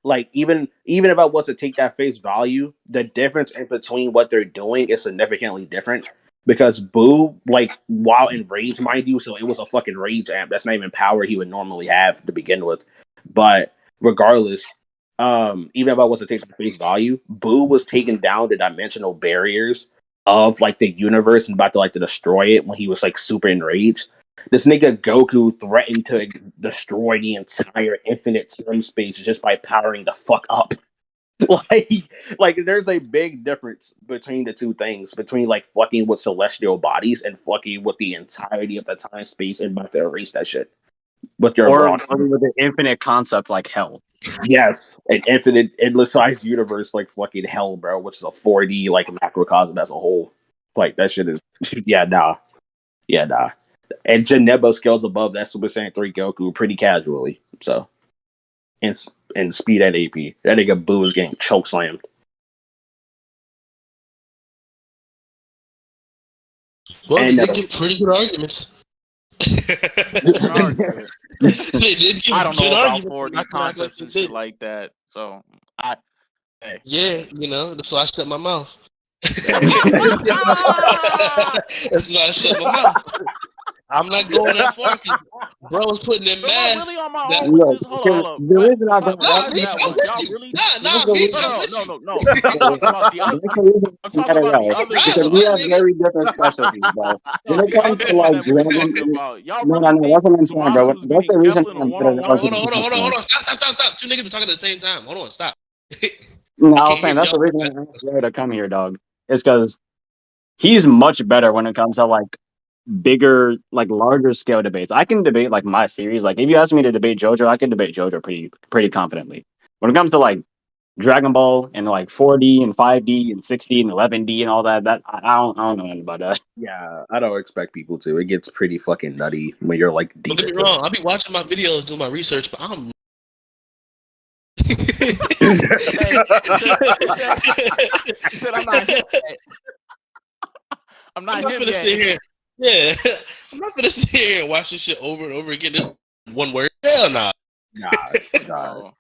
Like even if I was to take that face value, the difference in between what they're doing is significantly different. Because Boo, like, while in rage, mind you, so it was a fucking rage amp. That's not even power he would normally have to begin with. But regardless, even if I was to take the face value, Boo was taking down the dimensional barriers of like the universe and about to like to destroy it when he was like super enraged. This nigga Goku threatened to destroy the entire infinite time space just by powering the fuck up. like there's a big difference between the two things, between like fucking with celestial bodies and fucking with the entirety of the time space and about to erase that shit with your with an infinite concept like hell. Yes, an infinite, endless sized universe like fucking hell, bro, which is a 4D like macrocosm as a whole. Like that shit is nah. And Janemba scales above that Super Saiyan 3 Goku pretty casually. So in speed and AP. That nigga Boo is getting choke slammed. Well, they did give pretty good arguments. They did give I don't know good about arguments. 4D concepts and shit like that. So yeah, that's why I shut my mouth. That's why I shut my mouth. I'm not going that far because bro was putting in math. Really on my own with this? Hold on. The reason I'm No. I'm talking about the other. Because we have very different specialties, bro. When it comes to like no, that's what I'm saying, bro. That's the reason. Hold on. Stop. Two niggas talking at the same time. Hold on, stop. No, I was saying that's the reason I asked Ray to come here, dog. It's because he's much better when it comes to like bigger, like larger scale debates. I can debate like my series. Like if you ask me to debate JoJo, I can debate JoJo pretty confidently. When it comes to like Dragon Ball in like 4D and 5D and 6D and 11D and all that. That I don't know anything about that. Yeah, I don't expect people to. It gets pretty fucking nutty when you're like Don't deep get me into wrong. I'll be watching my videos, doing my research, but I'm. He said, "I'm not him yet. I'm not him gonna yet." sit here. Yeah, I'm not gonna sit here and watch this shit over and over again. This one word. Hell nah. Nah, No.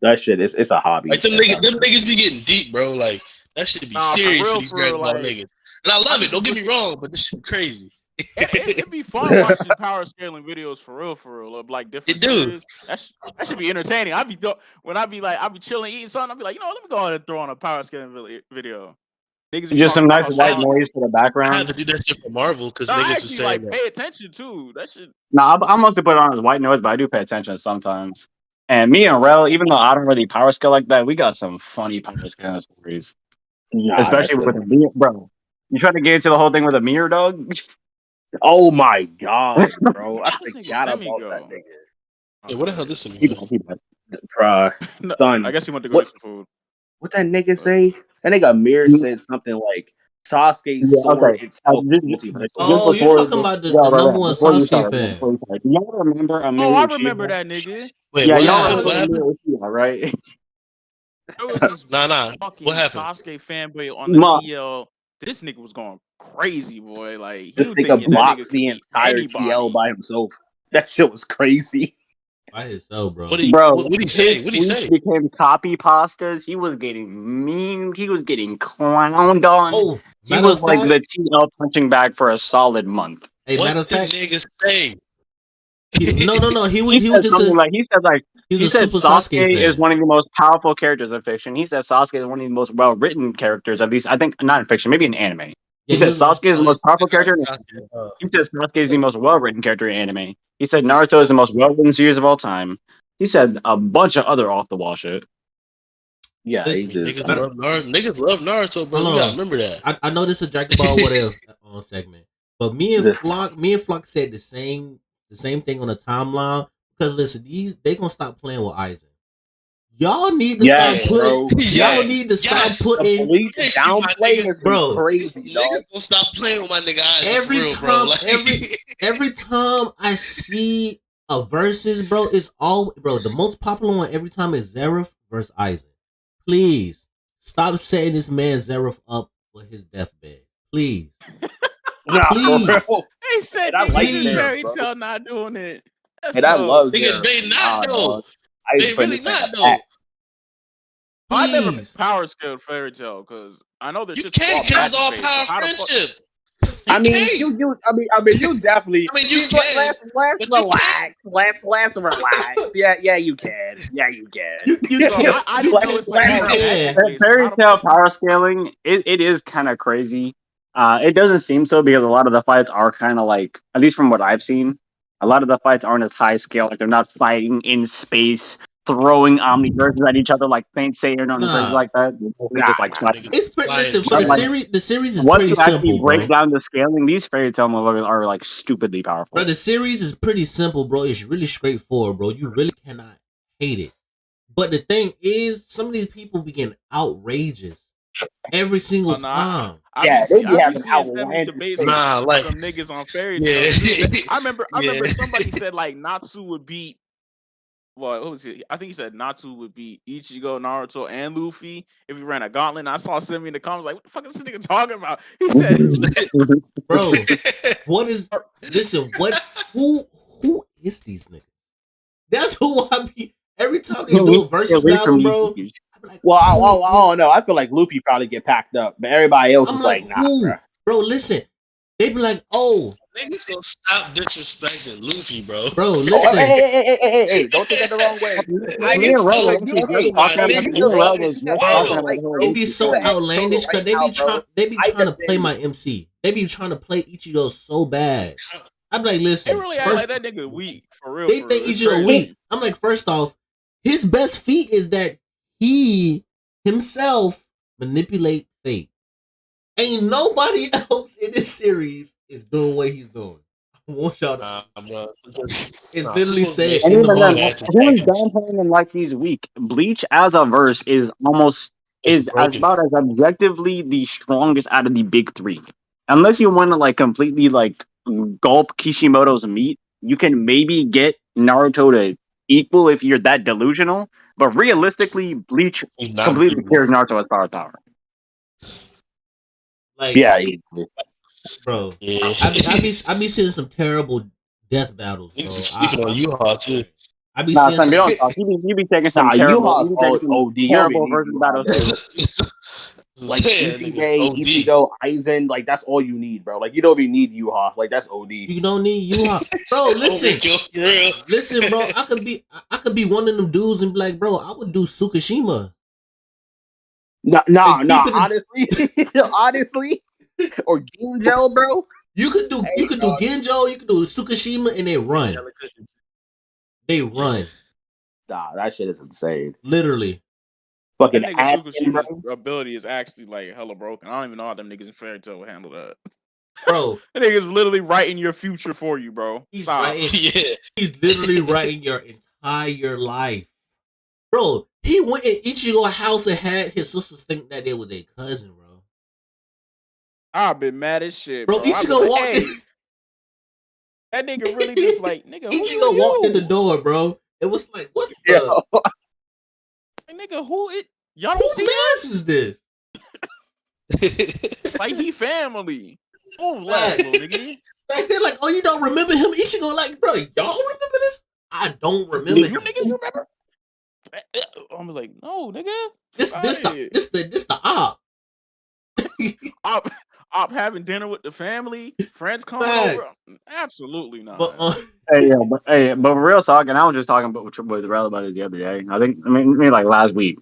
that shit is it's a hobby. Like them niggas be getting deep, bro. Like that shit be Nah, for serious real, for these for real, Dragon Ball like, niggas. And I love I it. Don't just get me wrong, but this shit crazy. It'd be fun watching power scaling videos for real, of like different It do. series. That should be entertaining. When I be chilling eating something, I'll be like, you know, let me go ahead and throw on a power scaling video. Niggas be Just some talking nice about how white noise for the I had background. to do that shit for Marvel because I niggas was actually saying like that. pay attention too. That shit. Nah, I mostly put it on as white noise, but I do pay attention sometimes. And me and Rel, even though I don't really power scale like that, we got some funny power scaling stories. Nah, Especially with the mirror, bro. You try to get into the whole thing with a mirror, dog? oh my god, bro! I This nigga forgot send me about go. that nigga. Hey, what the hell this is? He bad, he bad. Bruh, No, son, I guess he went to go what- get some food. what that nigga say? That nigga Mir said something like Sasuke's Yeah, sword okay. itself is Just multi-dimensional. Oh, you before, talking about the yeah, right, number one before you Sasuke start, fan? before you start. Do y'all remember Oh, Amir I Uchiha? remember that nigga. Wait, Yeah, what y'all happened? remember What happened? Amir Uchiha, right? There was this Nah. fucking What happened? Sasuke fanboy on the Ma- TL. This nigga was going crazy, boy. Like he This was nigga thinking that nigga blocks could the be entire anybody. TL by himself. That shit was crazy. By himself, bro. What he Bro, what he say? What he his say? tweets became copy pastas. He was getting memed. He was getting clowned on. Oh, He matter was of like fact, the TL punching bag for a solid month. hey, matter What of did fact, niggas say? no. He He was said just something like he a said super Sasuke Sasuke is fan. one of the most powerful characters in fiction. He said Sasuke is one of the most well written characters, at least I think not in fiction, maybe in anime. He Yeah, said Sasuke is the most powerful character. He said Sasuke is the most well-written character in anime. He said Naruto is the most well-written series of all time. He said a bunch of other off-the-wall shit. Yeah, he Listen, just Niggas love Naruto, bro. Hold You gotta on. remember that. I know this is a Dragon Ball what else on segment, but me and Flock said the same thing on the timeline because listen, they gonna stop playing with Aizen. Y'all need to yes, stop putting. bro. Y'all need to stop Yes. The putting. Bleach Thank you, my downplay nigga. has been Bro. crazy, dog. Niggas gonna stop playing with my nigga eyes Every for real, time, bro. Like, every time I see a versus, bro, it's all the most popular one every time is Zeref versus Aizen. Please stop setting this man Zeref up for his deathbed. Please. Nah, Please. for real. They said And I niggas like in Zeref, fairy bro. tale not doing it. That's And I so- love nigga, Zeref. they not Nah, though. dog. I used They to put really this man not in though. back. I never please. power scaled fairy tale because I know there's You shit's can't because it's all magic-based, power so how the fuck- friendship. I mean, can't. you definitely. I mean, you can, Let's but you relax. Let's relax. Yeah, you can. Yeah, you can. You So can't. I didn't know it's like You all can. magic-based, so Fairy how the tale fuck- power scaling, it is kind of crazy. It doesn't seem so because a lot of the fights are kind of like, at least from what I've seen, a lot of the fights aren't as high scale. Like they're not fighting in space, throwing omniverses at each other like Saint Seiya and Nah. like that. It's just like Nah, nigga. It's pretty. Listen, for Like- the series is once pretty you actually simple, break bro. down the scaling, these fairy tale motherfuckers are like stupidly powerful. Bro, the series is pretty simple, bro. It's really straightforward, bro. You really cannot hate it. But the thing is, some of these people be getting outrageous every single Oh, nah, time. Yeah, they be I having seeing some outlandish debates takes. Nah, like some niggas on fairy Yeah. tale. too. I remember Yeah. somebody said like Natsu would beat. Well, what was it? I think he said Natsu would beat Ichigo, Naruto, and Luffy if he ran a gauntlet. And I saw Simi in the comments like, "What the fuck is this nigga talking about?" He said, Bro, what is listen, who is these niggas? That's who I be every time they do a versus battle, bro. I be like, Well, who I don't know. I feel like Luffy probably get packed up, but everybody else I'm is like, like, nah, who? bro. Bro, listen. They be like, oh, niggas gonna stop disrespecting Luffy, bro. bro, Oh, listen. hey, don't take that the wrong way. Me and Niggas Rel talk was bro, just my talking about nigga, me and bro. Rel was just talking about the whole It be Luffy so thing. outlandish because they be I trying to just play say- my MC. They be trying to play Ichigo so bad. I'm like, "They listen. really act first- like that nigga weak for real." they for think real. It's Ichigo crazy. weak. I'm like, first off, his best feat is that he himself manipulate fate. Ain't nobody else in this series is doing what he's doing. Want y'all to- bro. It's literally said And in the even then, manga. he was downplaying him like he's weak. Bleach as a verse is as about as objectively the strongest out of the big three. Unless you want to like completely like gulp Kishimoto's meat, you can maybe get Naruto to equal if you're that delusional. But realistically, Bleach He's not completely beatable. carries Naruto as power tower. Like, Yeah, bro. Yeah. I be seeing some terrible death battles, bro. Niggas be sleeping on Yuha too. I be Nah, seeing son, you some, don't talk. You be taking some nah, terrible, Yuha's OD. You don't terrible even need versus Yuha, battles. bro. Like Saying, Ichige, OD. Ichigo, Aizen, like that's all you need, bro. Like you don't even need Yuha. Like that's OD. you don't need Yuha. Bro, listen. Overkill, for real. Listen, bro, I could be one of them dudes and be like, bro, I would do Tsukishima. Nah. keep it Honestly, or Ginjo, bro. You could do Genjo, you could do Tsukishima, and they run. They run. Nah, that shit is insane. Literally. Fucking That nigga ass, bro. Tsukushima's ability is actually like hella broken. I don't even know how them niggas in Fairy Tail will handle that. Bro, That nigga's literally writing your future for you, bro. he's Stop. writing, Yeah. he's literally writing your entire life. Bro, he went in Ichigo's house and had his sisters think that they were their cousin, bro. I've been mad as shit, Bro, bro. I Ichigo was like, walked in. hey, that nigga really just like, nigga, who Ichigo you? walked in the door, bro. It was like, what the Yeah. Like, nigga, who it? Y'all don't whose see mask is this? like he family. Move last, little nigga. Back then, like, oh, you don't remember him? Ichigo, like, bro, y'all remember this? I don't remember You him. niggas remember? I'm like, no, nigga. This the op. Op having dinner with the family, friends coming Fact. over. Absolutely not. But But real talk, and I was just talking with Rel about it the other day. I mean like last week.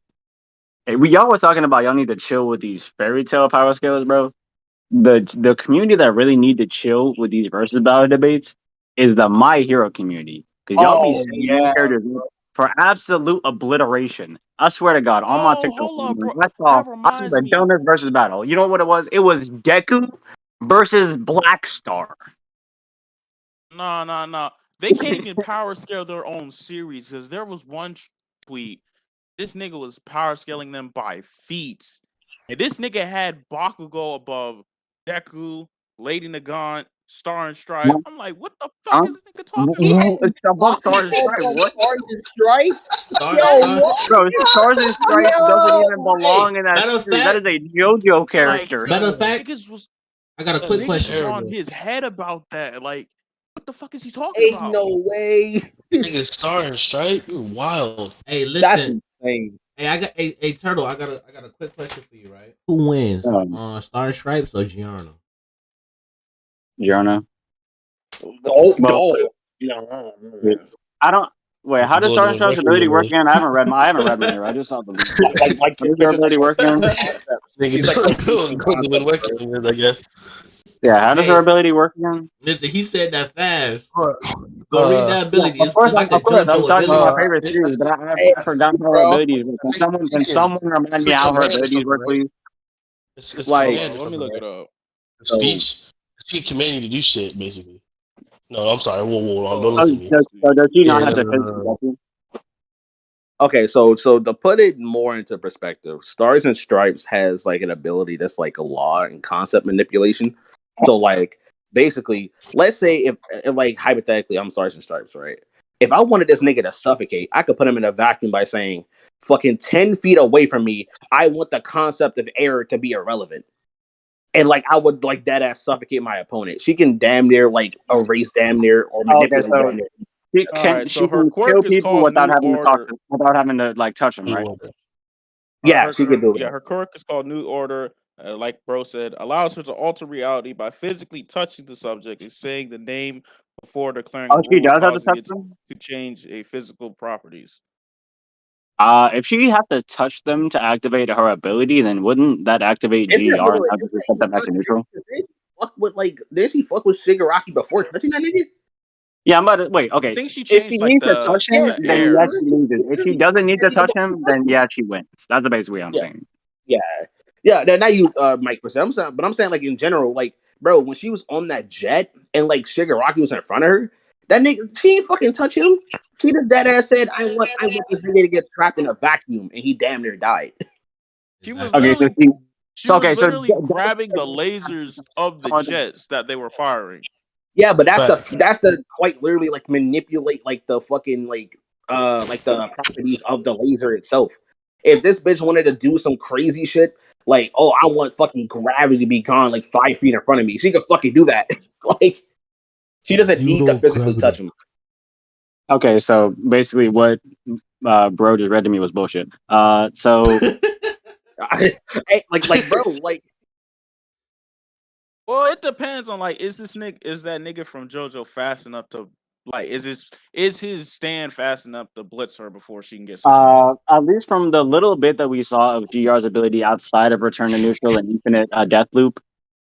Hey, y'all were talking about y'all need to chill with these fairy tale power scales, bro. The community that really need to chill with these versus battle debates is the My Hero community. Because y'all be saying these characters for absolute obliteration. I swear to God, on my TikTok, hold up, bro. I saw That reminds the me. dumbest versus battle. You know what it was? It was Deku versus Black Star. No. They can't even power scale their own series because there was one tweet. This nigga was power scaling them by feet. And this nigga had Bakugo above Deku, Lady Nagant, Star and Stripe. I'm like, what the fuck is this nigga talking about? It's above Stars and Stripes. What? Stars and Stripes? Bro, Stars and Stripes doesn't even belong in that matter of series. fact- That is a JoJo character. Like, Matter of fact, niggas was I got a quick niggas question. was on his head about that. Like, what the fuck is he talking about? Ain't no way. Nigga, Star and Stripe, you're wild. Hey, That's listen. insane. Hey, I got a Turtle. I got a quick question for you, right? Who wins, Star and Stripes or Giorno? Giorno. Oh. I don't. Wait, how does Star and Stripes' ability work again? I haven't read my hero. I just saw the link. Like How does their ability work again? Nigga, I guess. Yeah, how does her ability work again? Listen, he said that fast. Go read that ability. Of course, it's like I'm talking ability. about my favorite series, but I forgot how her abilities work. Can someone remind me how her abilities work, please? It's Like, command or Let me something, look right? it up. Speech. She command you to do shit, basically. No, I'm sorry. Whoa, don't listen to me. So does she not Yeah, have to no. Okay, so to put it more into perspective, Stars and Stripes has like an ability that's like a law and concept manipulation. So like basically, let's say if like hypothetically I'm Stars and Stripes, right? If I wanted this nigga to suffocate, I could put him in a vacuum by saying, fucking 10 feet away from me, I want the concept of air to be irrelevant. And like I would like dead ass suffocate my opponent. She can damn near like erase damn near or manipulate damn near. She Alright, so her can quirk kill is people called without New having to talk, Order. without having to like touch them, right? Yeah, she could do that. Yeah, her quirk is called New Order. Like bro said, allows her to alter reality by physically touching the subject and saying the name before declaring Oh, a she rule, does have to causing touch it them. to change a physical properties. If she has to touch them to activate her ability, then wouldn't that activate GR and have to set them back to neutral? Did she fuck with Shigaraki before touching that nigga? Yeah, I'm about to wait. Okay, I think she if changed she like needs to touch him, the then air. yes, she loses. If she doesn't need to touch him, then yeah, she wins. That's the basic way I'm saying. Yeah. Now you, Mike, I'm saying like in general, like bro, when she was on that jet and like Shigaraki was in front of her, that nigga, she ain't fucking touch him. She just dead ass said, I want this nigga to get trapped in a vacuum, and he damn near died. She was Okay, so literally, she was okay, so literally grabbing the lasers of the jets that they were firing. Yeah, but that's Facts. the quite literally like manipulate like the fucking like the properties of the laser itself. If this bitch wanted to do some crazy shit, like, oh, I want fucking gravity to be gone like 5 feet in front of me, she could fucking do that. Like, she doesn't need to Zero physically gravity. touch him. okay, so basically what bro just read to me was bullshit. So like, bro, like, Well, it depends on like, is that nigga from JoJo fast enough to like, is his stand fast enough to blitz her before she can get some? at least from the little bit that we saw of GR's ability outside of Return to Neutral and Infinite Death Loop,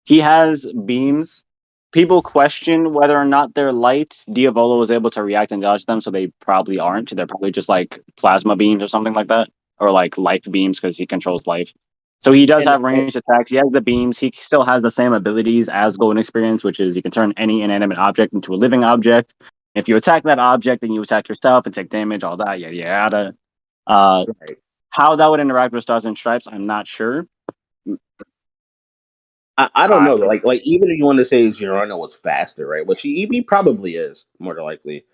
he has beams. People question whether or not they're light. Diavolo was able to react and dodge them, so they probably aren't. They're probably just like plasma beams or something like that, or like life beams because he controls life. So he does and have ranged attacks. He has the beams. He still has the same abilities as Golden Experience, which is you can turn any inanimate object into a living object. If you attack that object, then you attack yourself and take damage, all that, yada yada. right. How that would interact with Stars and Stripes, I'm not sure. I don't know. Like even if you want to say Giorno was faster, right? Which he probably is more than likely.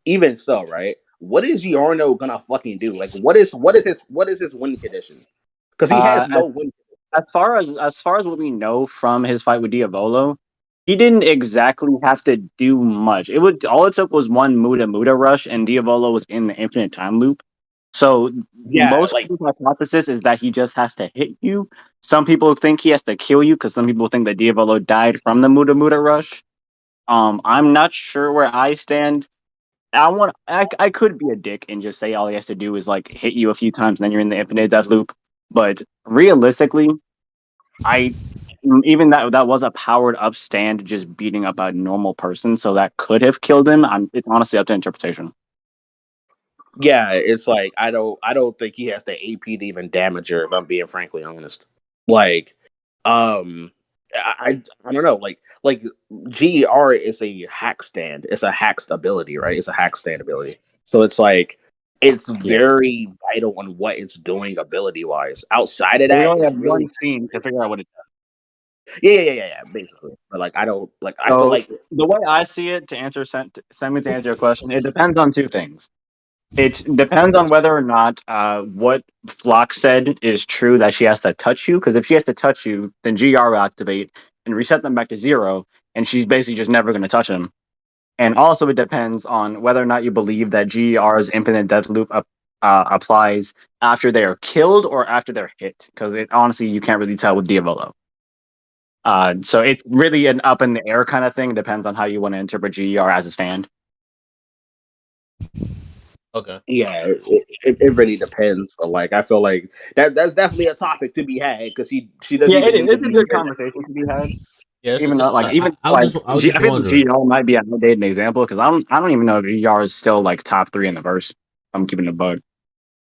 Even so, right? What is Giorno gonna fucking do? Like, what is his win condition? Because he has As no win. as far as what we know from his fight with Diavolo, he didn't exactly have to do much. All it took was one Muda rush, and Diavolo was in the infinite time loop. So Yeah, most like people's hypothesis is that he just has to hit you. Some people think he has to kill you because some people think that Diavolo died from the Muda rush. I'm not sure where I stand. I could be a dick and just say all he has to do is like hit you a few times and then you're in the infinite death loop. But realistically, I even that was a powered up stand just beating up a normal person, so that could have killed him. It's honestly up to interpretation. yeah, it's like I don't think he has the AP to even damage her. If I'm being frankly honest, like I don't know, like GER is a hack stand. It's a hack ability, right? It's a hack stand ability. So it's like it's Yeah. very vital on what it's doing ability wise. Outside of We that, only it's have really one scene to figure out what it does. yeah, basically. But like I don't like I feel So like the way I see it, to answer to answer your question, it depends on two things. It depends on whether or not what Flock said is true, that she has to touch you. Because if she has to touch you, then GR will activate and reset them back to 0, and she's basically just never going to touch him. And also, it depends on whether or not you believe that GR's infinite death loop applies after they are killed or after they're hit. Because honestly, you can't really tell with Diavolo. So it's really an up in the air kind of thing. It depends on how you want to interpret GR as a stand. Okay. yeah, it really depends. But like I feel like that's definitely a topic to be had because she doesn't Yeah, even need to it's a be good here. conversation to be had. Yeah, Even though, like, I was just I feel like wondering. GR might be an outdated example because I don't even know if GR is still like top 3 in the verse. I'm keeping it a bug.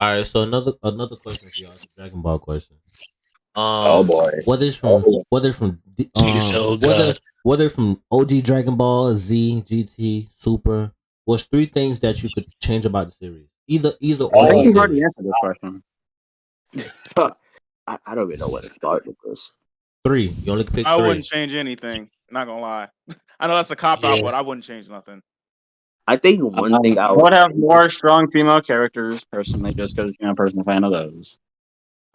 All right, so another question for y'all. It's a Dragon Ball question. Oh boy. Whether it's from Oh god. whether from OG Dragon Ball, Z, GT, Super, what's 3 things that you could change about the series? Either I or think the you've already series. answered this question. I don't even know where to start with this. 3. You only can pick I 3. wouldn't change anything. Not gonna lie. I know that's a cop out, Yeah. but I wouldn't change nothing. I think one thing I I would would have more strong female characters personally, just because I'm a personal fan of those.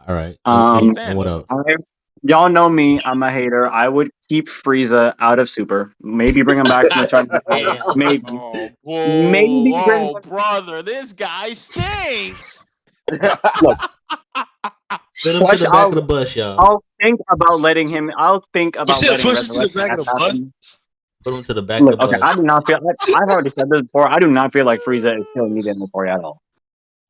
All right. And Understand what though. else? Y'all know me. I'm a hater. I would keep Frieza out of Super. Maybe bring him back from the tournament. Yeah. Maybe. Oh, Maybe bring whoa, brother, this guy stinks. Look. Send him to the back of the bus, y'all. I'll think about letting him. I'll think You about said letting push it to the Resurrection back F of the bus. happen. Put him to the back Look, of the okay, bus. I do not feel. I've already said this before. I do not feel like Frieza is killing me in the story at all.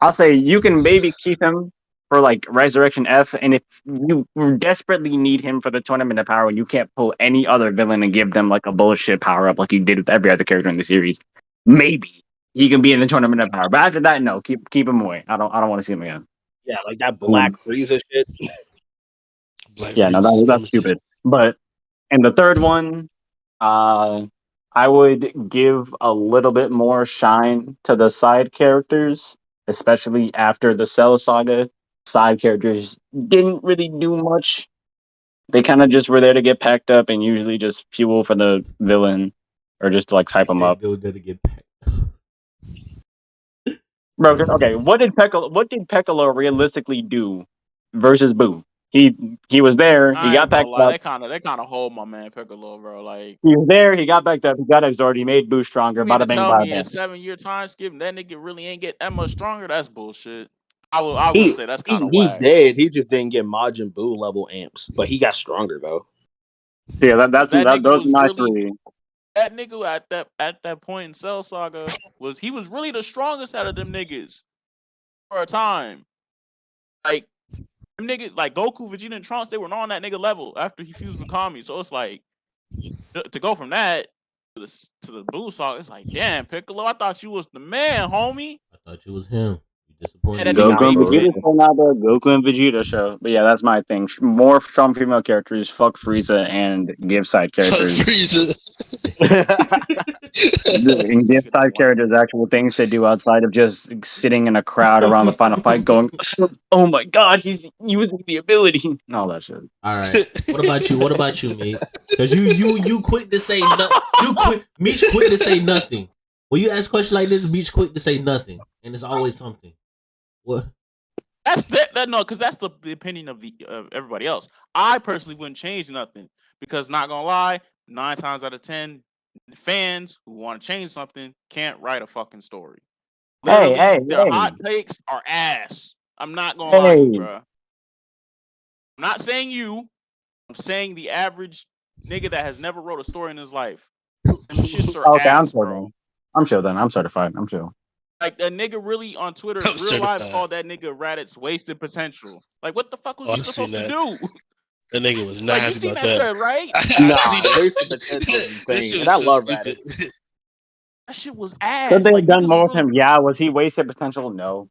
I'll say you can maybe keep him for like Resurrection F, and if you desperately need him for the Tournament of Power, and you can't pull any other villain and give them like a bullshit power up like you did with every other character in the series, maybe he can be in the Tournament of Power. But after that, no, keep him away. I don't want to see him again. yeah, like that Black Frieza shit. Black Yeah, no, Reese. that's stupid. But And the third one, I would give a little bit more shine to the side characters, especially after the Cell Saga. Side characters didn't really do much. They kind of just were there to get packed up and usually just fuel for the villain or just to, like, hype them up. Go there to get packed. Bro, okay, what did Piccolo realistically do versus Boo? He was there, he I got ain't gonna packed lie, up. they kind of hold my man Piccolo, bro. Like, He was there, he got backed up, he got exhorted, he made Boo stronger. you mean to Bada bing, tell bada me in a bing. 7-year time skip that nigga really ain't get that much stronger? That's bullshit. I will He say that's kind of he whack. did. He just didn't get Majin Buu level amps, but he got stronger though. So yeah, Because that nigga those are was my really three. that nigga at that point in Cell Saga was really the strongest out of them niggas for a time. Like them niggas, like Goku, Vegeta, and Trunks, they were not on that nigga level after he fused with Kami. So it's like to go from that to the Buu Saga, it's like, damn, Piccolo, I thought you was the man, homie. I thought you was him. You disappointed. That me. nigga Goku and made Vegeta Vin. still not the Goku and Vegeta show. But yeah, that's my thing. More strong female characters, fuck Frieza, and give side Fuck characters. Frieza. And give side characters actual things to do outside of just sitting in a crowd around the final fight going, oh my god, he's using the ability. And all that shit. All right. What about you? What about you, Meech? Because you quick to say nothing. Meech quick to say nothing. When you ask questions like this, Meech quick to say nothing, and it's always something. What? That's that no, because that's the opinion of everybody else. I personally wouldn't change nothing because, not gonna lie, 9 times out of 10, fans who want to change something can't write a fucking story. Literally, their hot takes are ass. I'm not gonna lie to you, bro. I'm not saying you. I'm saying the average nigga that has never wrote a story in his life. Them shits are Okay, ass, bro. I'm sure then. I'm certified. I'm sure. Like, that nigga really on Twitter, I'm real life, certified. called that nigga Raditz wasted potential. Like, what the fuck was Oh, he I seen supposed to that. do? That nigga was not Like, you happy seen about that that. thread, right? Nah, I seen wasted that. potential is That insane. shit And I was so love stupid. Raditz. That shit was ass. Could they have Like, done niggas more was with him? really. Yeah. Was he wasted potential? No.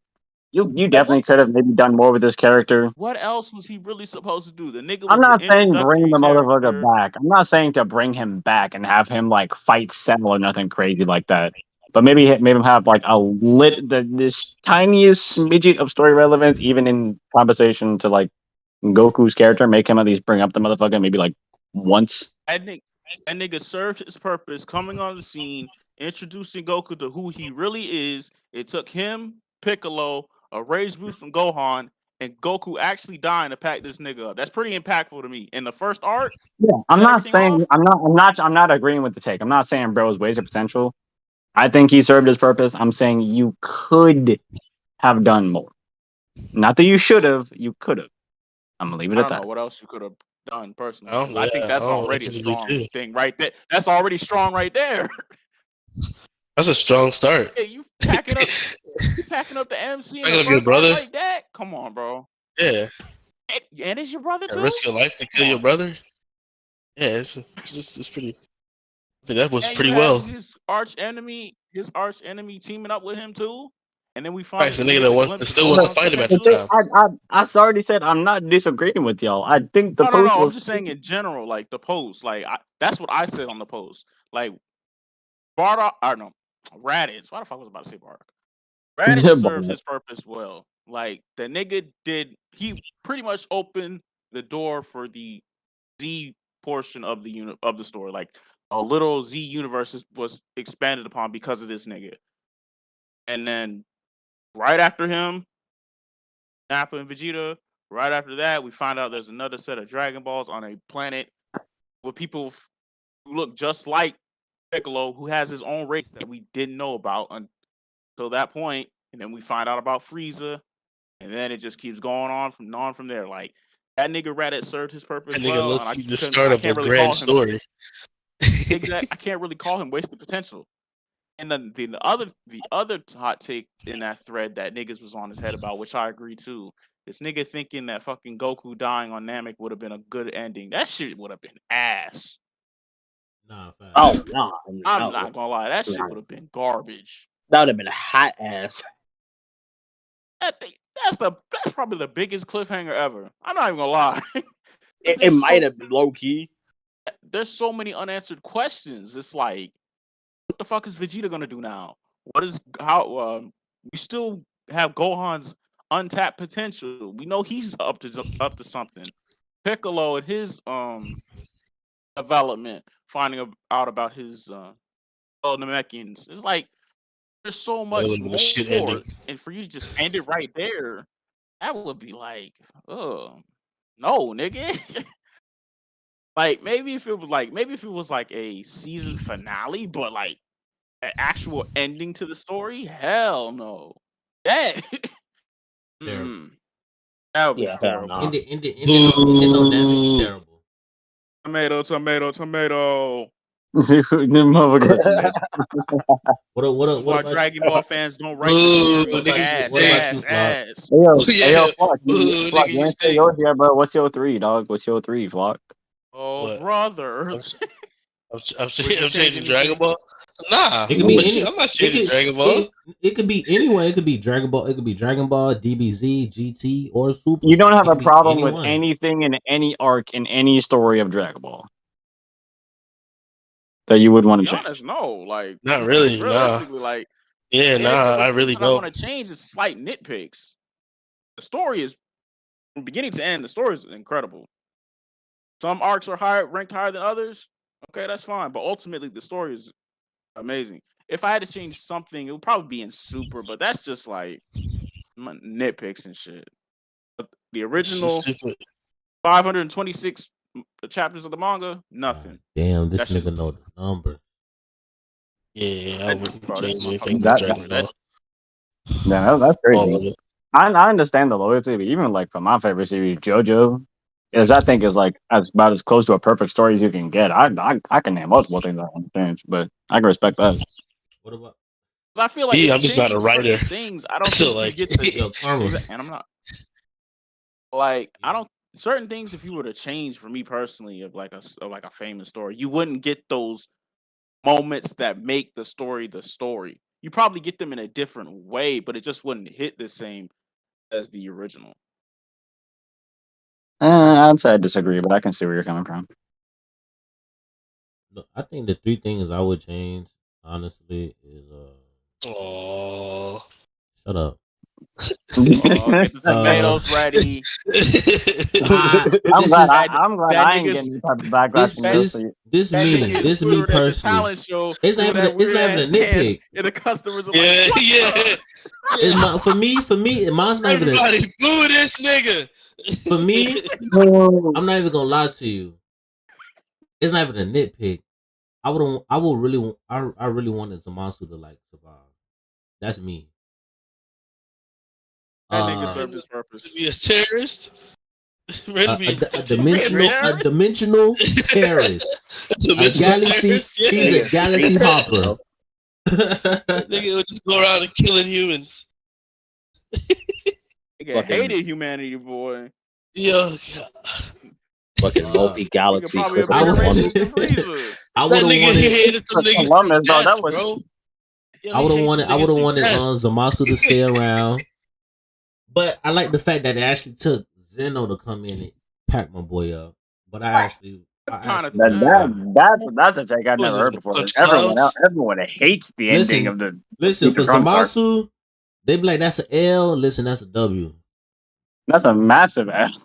You Like, definitely could have maybe done more with this character. What else was he really supposed to do? The nigga I'm was an not saying bring introductory the motherfucker character. back. I'm not saying to bring him back and have him like fight Cell or nothing crazy like that. But maybe him have like this tiniest smidget of story relevance, even in conversation to like Goku's character. Make him at least bring up the motherfucker maybe like once. That nigga served his purpose, coming on the scene, introducing Goku to who he really is. It took him, Piccolo, a raised boost from Gohan, and Goku actually dying to pack this nigga up. That's pretty impactful to me. In the first arc, Yeah, I'm set not everything saying off. I'm not agreeing with the take. I'm not saying bro is wasted potential. I think he served his purpose. I'm saying you could have done more. Not that you should have, you could have. I'm gonna leave it I at don't know that. what else you could have done personally, I because I think don't that's already a listen to me strong too. thing right there. That's already strong right there. That's a strong start. Hey, you packing up the MC in Packing the up your first arc brother? like that? Come on, bro. Yeah. And it's your brother And too? risk your life to kill your brother? Yeah, it's pretty. I think that was And you pretty have well. his arch enemy teaming up with him too. And then we Right, finally so we nigga get that the wants to glimpse of still want to Gohan's fight him at the potential. time. I already said I'm not disagreeing with y'all. I think the No, post I'm was just saying in general, like the post. Like, that's what I said on the post. Like, Bardock, I don't know, Raditz. Why the fuck was I about to say Bardock? Raditz served his purpose well. Like, the nigga he pretty much opened the door for the Z portion of the story. Like, a little Z universe was expanded upon because of this nigga. And then right after him, Nappa and Vegeta. Right after that, we find out there's another set of Dragon Balls on a planet with people who look just like Piccolo, who has his own race that we didn't know about until that point. And then we find out about Frieza, and then it just keeps going on from there. Like, that nigga Raditz served his purpose That nigga well, and look the start I of a can't really call grand him story. exact. I can't really call him wasted potential. And then the other hot take in that thread that niggas was on his head about, which I agree too. This nigga thinking that fucking Goku dying on Namek would have been a good ending. That shit would have been ass. Nah, fine. Oh no, I'm not gonna lie, that shit would have been garbage. That would have been a hot ass. That's probably the biggest cliffhanger ever. I'm not even gonna lie. It might have been low key. there's so many unanswered questions. It's like, what the fuck is Vegeta gonna do now? What is how we still have Gohan's untapped potential. We know he's up to something. Piccolo and his development, finding out about his Namekians. It's like there's so That much would have been a shit more, ending. and for you to just end it right there, that would be like, oh no, nigga. Like maybe if it was like a season finale, but like an actual ending to the story, hell no. That Terrible. that would be Yeah, hell terrible. no. Ending no damage. Terrible. Tomato, tomato, tomato. The motherfucker said What This is why about Dragon Ball fans don't write Boo, the series. nigga, Ass, what about ass, you, Flock? ass. Yo, Flock, Boo, Flock, nigga, you you ain't say stink. yours here, but what's your 3, dog? What's your 3, Flock? Oh, What? brother. I'm change changing Dragon anything? Ball. Nah, It could be any. I'm not changing Dragon Ball. It could be anyone. It could be Dragon Ball. It could be Dragon Ball, DBZ, GT, or Super. You don't have It a could be problem with anyone. anything in any arc in any story of Dragon Ball that you would want To to be change. honest, no. Like Not really, nah. realistically, like Yeah, and if nah, the I things really that I don't. want to change is slight nitpicks. The story is from beginning to end. The story is incredible. Some arcs are ranked higher than others. Okay, that's fine. But ultimately, the story is amazing. If I had to change something, it would probably be in Super, but that's just like nitpicks and shit. But the original Super. 526 chapters of the manga, nothing. God damn, this That's just- nigga know the number. Yeah, I wouldn't Bro, this change motherfucker- anything That- with Dragon Ball. Yeah, that's All crazy. of it. I understand the loyalty, but even like for my favorite series, JoJo, is I think is like about as close to a perfect story as you can get. I can name multiple things I want to change, but I can respect that. What about I feel like Me, if I'm just not changing a writer. certain things. I don't So, think like- you get the yo, Karma? and I'm not like I don't certain things. If you were to change for me personally of like a famous story, you wouldn't get those moments that make the story the story. You probably get them in a different way, but it just wouldn't hit the same as the original. I'd say I disagree, but I can see where you're coming from. No, I think the 3 things I would change, honestly, is Oh. shut up. Oh, get the tomatoes ready. I'm glad that I ain't nigga's- getting any type of backlash from this. This That me nigga is personally. Twitter at the talent show. It's not doing even that it's not even a weird-ass dance, nitpick. And the customers are Yeah, like, what yeah. the? It's my, for me, mine's not even a, Everybody boo this nigga. for me. I'm not even gonna lie to you. It's not even a nitpick. I really wanted Zamasu to like survive. That's me. That nigga served his purpose. To be a terrorist. Ready to be A dimensional terrorist. A galaxy. terrorist? Yeah. He's a galaxy hopper. Nigga would just go around and killing humans. Nigga Fucking- hated humanity, boy. Yo, Fucking multi Nigga galaxy. probably a I bigger would- racist than Frieza. I that would have nigga wanted. hated some niggas Columbus, to bro, death, that was- bro. Yo, I would he have hates wanted. some I would have niggas to wanted death. Zamasu to stay around. But I like the fact that they actually took Zeno to come in and pack my boy up. But That's a take I've Was never it heard before. Punch Everyone Clouds? Everyone hates the ending of the. listen for Future Trunks arc. Zamasu. They be like, that's an L. Listen, that's a W. That's a massive ass.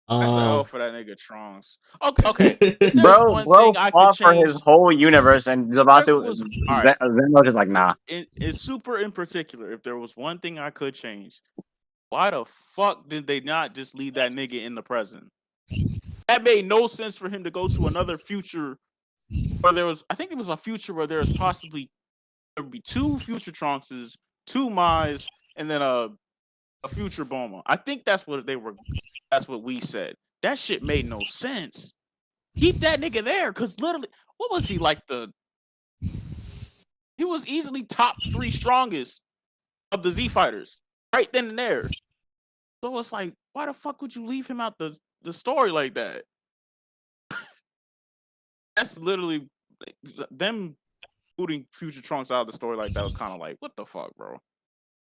That's an L for that nigga Trunks. Okay. If there's bro one thing I could fought for change his whole universe, and Zamasu was- all right. Zeno's just like, nah. in Super in particular, if there was one thing I could change, why the fuck did they not just leave that nigga in the present? That made no sense for him to go to another future where I think it was a future where there would be 2 future Trunkses, 2 Mai's, and then a future Bulma. I think that's what we said. That shit made no sense. Keep that nigga there, cause literally, what was he like? He was easily top 3 strongest of the Z fighters right then and there. So it's like, why the fuck would you leave him out the story like that? That's literally them putting future Trunks out of the story like that was kind of like, what the fuck, bro?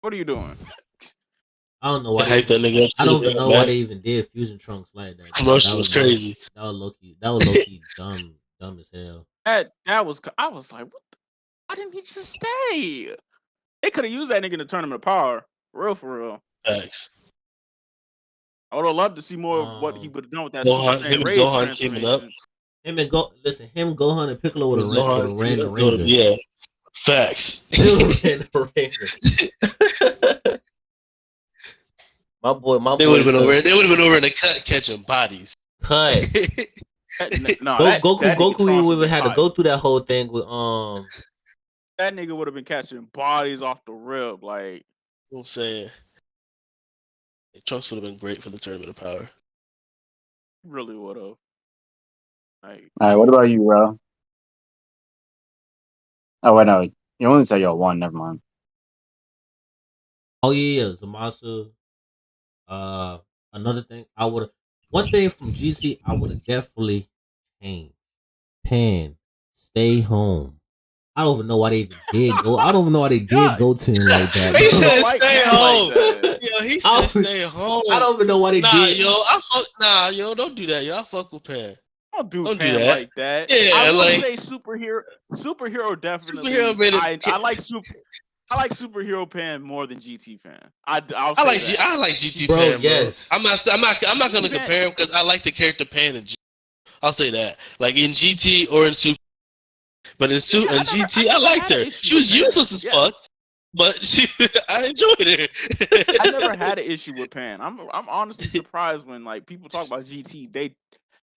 What are you doing? I don't know They why. hyped that nigga up. I don't even know why man. they even did fusion trunks like that. Promotion was crazy. That was low key. That was low key dumb as hell. That was. I was like, what? Why didn't he just stay? They could have used that nigga in the Tournament of Power, for real. Facts. I would have loved to see more of what he would have done with that Gohan, Super him Saiyan and Rage Gohan teaming up. transformation. Him, Gohan, and Piccolo would have ran the Ranger. Yeah, facts. Ran the Ranger. My boy. They would have been over. They would have been over in the cut catching bodies. Cut. Goku would have had to go through that whole thing with That nigga would have been catching bodies off the rip, like. You know what I'm saying? Trunks would have been great for the Tournament of Power. Really would have. Like, all right, what about you, bro? Oh wait, no, you only said y'all one. Never mind. Oh yeah, Zamasu. Another thing one thing from GC I would have definitely changed. Pan, stay home. I don't even know why they did go. I don't even know why they did go to him like that. He bro. said stay home. Yo, he said stay home. I don't even know why they did. Yo, don't do that. Yo, I fuck with Pan. Don't do Pan like that. Yeah, I would like say superhero definitely. Superhero made it. I like superhero Pan more than GT Pan. I like GT bro, Pan. Yes. Bro. I'm not gonna compare him because I like the character Pan and GT. I'll say that. Like in GT or in Super. But in GT, I liked her. She was useless as fuck, but I enjoyed her. I never had an issue with Pan. I'm honestly surprised when like people talk about GT, they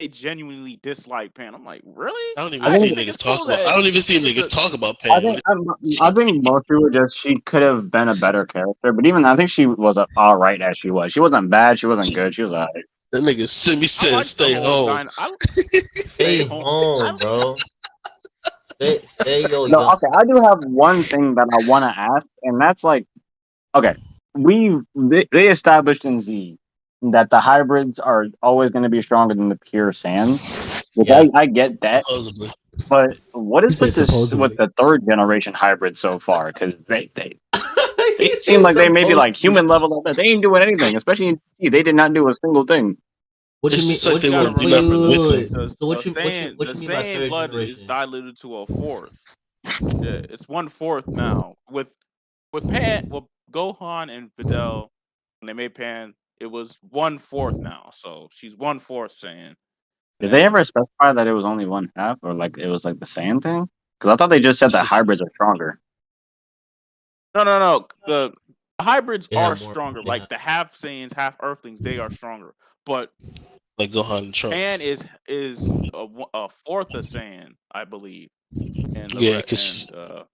genuinely dislike Pan. I'm like, really? I don't even see niggas talk about Pan. I think most people she could have been a better character, but even I think she was all right as she was. She wasn't bad. She wasn't good. She was all right. That nigga Simi said, "Stay home." Stay home, bro. Stay yo. No, okay. I do have one thing that I want to ask, and that's like, okay, they established in Z that the hybrids are always going to be stronger than the pure Saiyans, which I get that. Supposedly. But what is with the third generation hybrid so far? Because they seem like they may be like human level up. They ain't doing anything, especially in G. They did not do a single thing. What you mean? Like they wouldn't do nothing with them. So what you mean by third blood generation? is diluted to a fourth. Yeah, it's 1/4 now. With Pan, with Gohan and Videl, when they made Pan, it was 1/4 now. So she's 1/4 Saiyan. Did they ever specify that it was only 1/2, or like it was like the Saiyan thing? Because I thought they just said that hybrids are stronger. No. The hybrids are stronger. Like the half Saiyans, half Earthlings, they are stronger. But like Gohan and Trunks. Pan is a fourth of Saiyan, I believe. And because that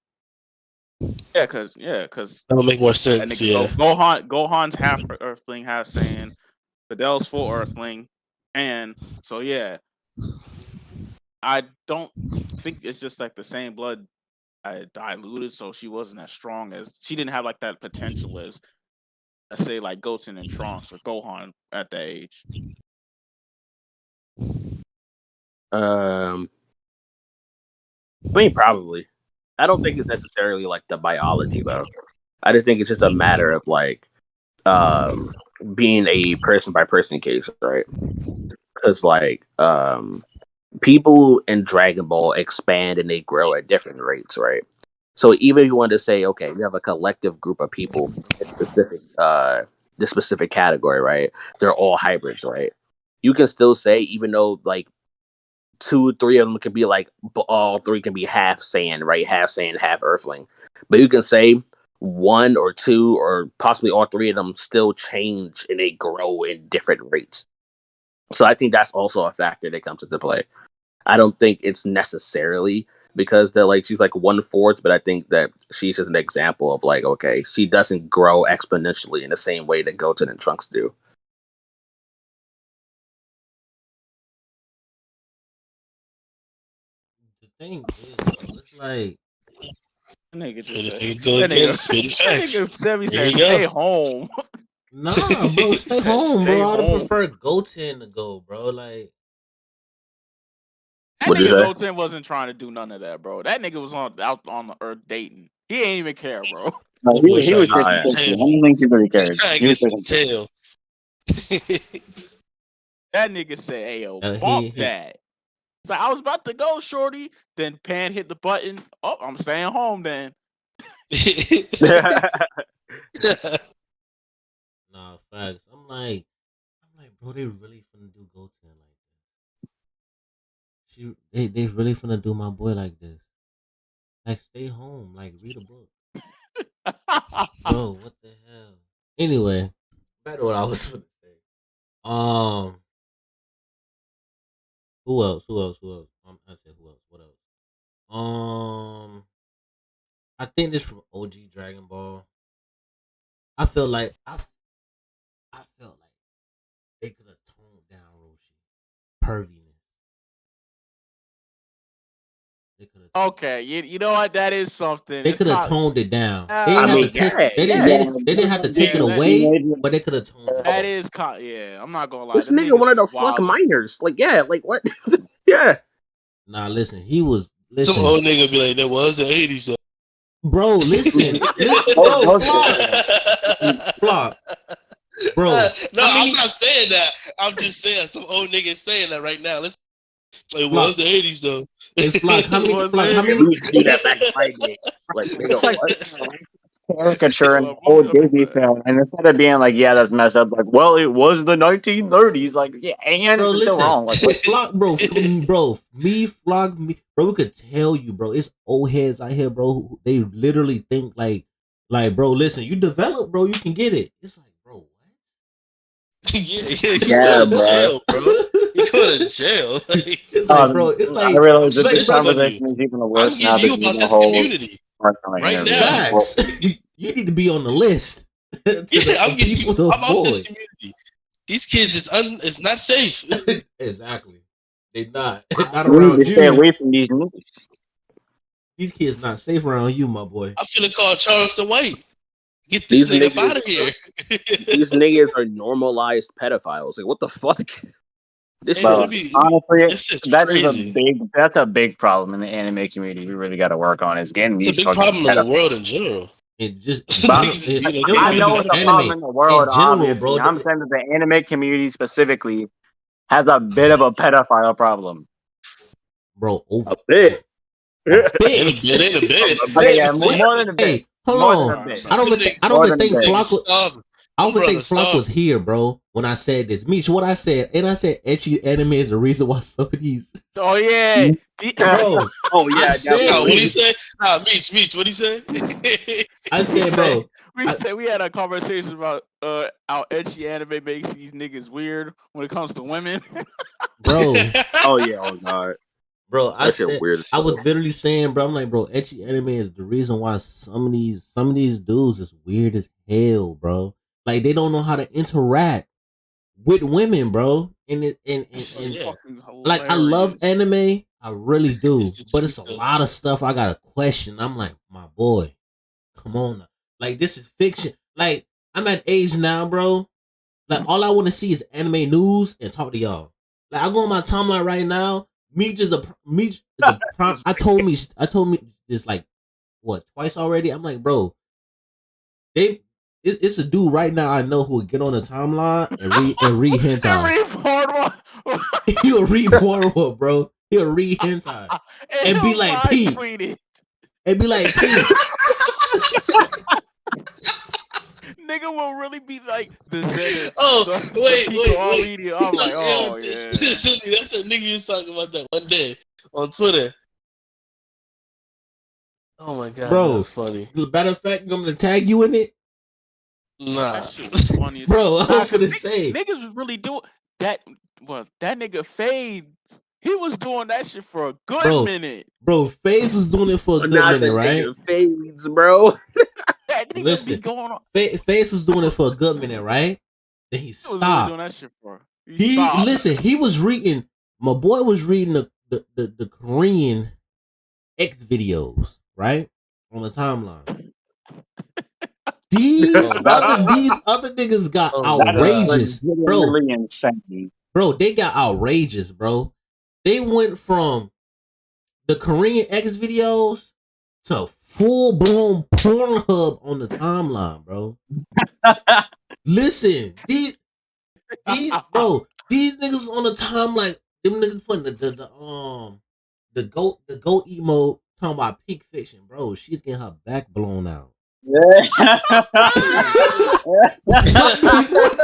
would make more sense. Yeah, Gohan's half Earthling, half Saiyan. Fidel's full Earthling, and so yeah, I don't think it's just like the same blood diluted, so she wasn't as strong as she didn't have like that potential as let's say like Goten and Trunks or Gohan at that age. I mean, probably. I don't think it's necessarily like the biology though. I just think it's just a matter of like being a person by person case, right? Because like people in Dragon Ball expand and they grow at different rates, right? So even if you want to say, okay, we have a collective group of people in this specific category, right? They're all hybrids, right? You can still say, even though like 2, 3 of them can be like all 3 can be half Saiyan, right? Half Saiyan, half Earthling. But you can say 1 or 2 or possibly all 3 of them still change and they grow in different rates. So I think that's also a factor that comes into play. I don't think it's necessarily because they're like she's like 1/4, but I think that she's just an example of like, okay, she doesn't grow exponentially in the same way that Goten and Trunks do. The thing is, though, it's like Nigga just said, nigga said stay home. Nah, bro, stay home, bro. I'd prefer Goten to go, bro. Like that nigga Goten wasn't trying to do none of that, bro. That nigga was out on the earth dating. He ain't even care, bro. No, That boy he trying was to get chasing some pictures. I tail. don't think he really cared. Trying to He was get some chasing pictures. tail. That nigga said, "Hey yo, he- bump he- that." So I was about to go, shorty. Then Pan hit the button. Oh, I'm staying home then. Nah, facts. I'm like, bro, they really finna do Goten like this. They really finna do my boy like this. Like, stay home. Like, read a book. Bro, what the hell? Anyway, back to what I was finna say. Who else? I said who else? What else? I think this from OG Dragon Ball. I feel like I felt like they could have toned down Roshi perviness. They could have. Okay, you know what? That is something. They It's could have kind- toned it down. They I didn't have mean, to take. yeah, They yeah. didn't have to take it Yeah, that- away, but they could have toned it that down. is kind. Yeah, I'm not gonna lie. This Them nigga niggas wanted to was fuck wild. minors. Like, yeah, like what? Yeah. Nah, listen. He was Some listen, old nigga be like, "That was the '80s." So. bro. Listen, bro. Flock, bro. No, I mean- I'm not saying that. I'm just saying some old niggas saying that right now. Listen, it Flock. was the '80s though. Hey, Flock, how many? Was Flock, it? how We many? used to do that back in my day. Like, nigga, It's like what? caricature and Well, old we- Disney film, and instead of being like, "Yeah, that's messed up," like, "Well, it was the 1930s," like, yeah, and Bro, it's still listen. wrong. Like, Flock, bro, me, Flock, me, bro. We could tell you, bro. It's old heads out here, bro. They literally think like, bro. Listen, you develop, bro. You can get it. It's like, bro, what? yeah, you Yeah, go to bro. jail, bro. You go to jail. Like, It's like, bro. It's like, I realize that like, this brother, conversation is even I'm worse now getting you that about the this whole community. personal right interview. now. facts. You need to be on the list. Yeah, I'm getting you. people to I'm out this avoid. community. These kids is not safe. Exactly. They not. Not We need around to stay you. away from these movies. These kids not safe around you, my boy. I feel it called Charleston White. Get this These nigga niggas- out of here. These niggas are normalized pedophiles. Like, what the fuck? This Hey, shit Well, let me- honestly, this is that is crazy. that's a big problem in the anime community. We really got to work on is getting It's a these big fucking problem in the pedophiles. world in general. It just But it You know, don't I have to know be it's a anime. problem in the world, In general, obviously. bro. I'm saying that the anime community specifically has a bit of a pedophile problem. Bro, over A bit. a In bit. a bit. Okay, yeah, more than a bit. Hey, hold More on. than a bit. I don't even More than think a bit. Flock was. Starving. I don't even think Brother, Flock stop. was here, bro. When I said this, Meech, what I said, and I said, ecchi anime is the reason why some of these, Oh yeah, bro. Oh yeah, I said Nah, definitely. what he this. say? Nah, Meech, what'd he say? I said, bro. we had a conversation about how ecchi anime makes these niggas weird when it comes to women. Bro, Oh yeah, oh god. bro. I That shit said, weird as I was fuck. literally saying, bro. I'm like, bro, ecchi anime is the reason why some of these dudes is weird as hell, bro. Like they don't know how to interact with women, bro. And Yeah. like I love anime, I really do, It's the but it's a truth, though. lot of stuff I gotta question. I'm like, my boy, come on, now. Like this is fiction. Like I'm at age now, bro. Like all I want to see is anime news and talk to y'all. Like I go on my timeline right now. Meech is a prime. I told me this like what twice already. I'm like, bro, it's a dude right now I know who would get on the timeline and read hentai. He'll read porn, bro. He'll read hentai and be like, Pete. And be like, Pete. Nigga will really be like the Zenith. Oh, the wait. media. I'm like, oh yeah. That's a nigga you was talking about that one day on Twitter. Oh my god, Bro. that's funny. Matter of fact, I'm gonna tag you in it. Nah. That shit was funny. Bro, I was gonna Niggas say. was really doing that. Well, that nigga Fades, he was doing that shit for a good minute. Bro, FaZe was doing it for a good Not minute, the right? nigga fades, bro. That nigga Listen, be going on. FaZe was doing it for a good minute, right? Then he He was really stopped. doing that shit for. He stopped. listen. He was reading. My boy was reading the Korean X videos, right, on the timeline. These other niggas got outrageous, bro. Really insane. Bro, they got outrageous, bro. They went from the Korean X videos to full blown Pornhub on the timeline, bro. Listen, these bro, these niggas on the timeline, them niggas putting the goat emo talking about peak fiction, bro. She's getting her back blown out. What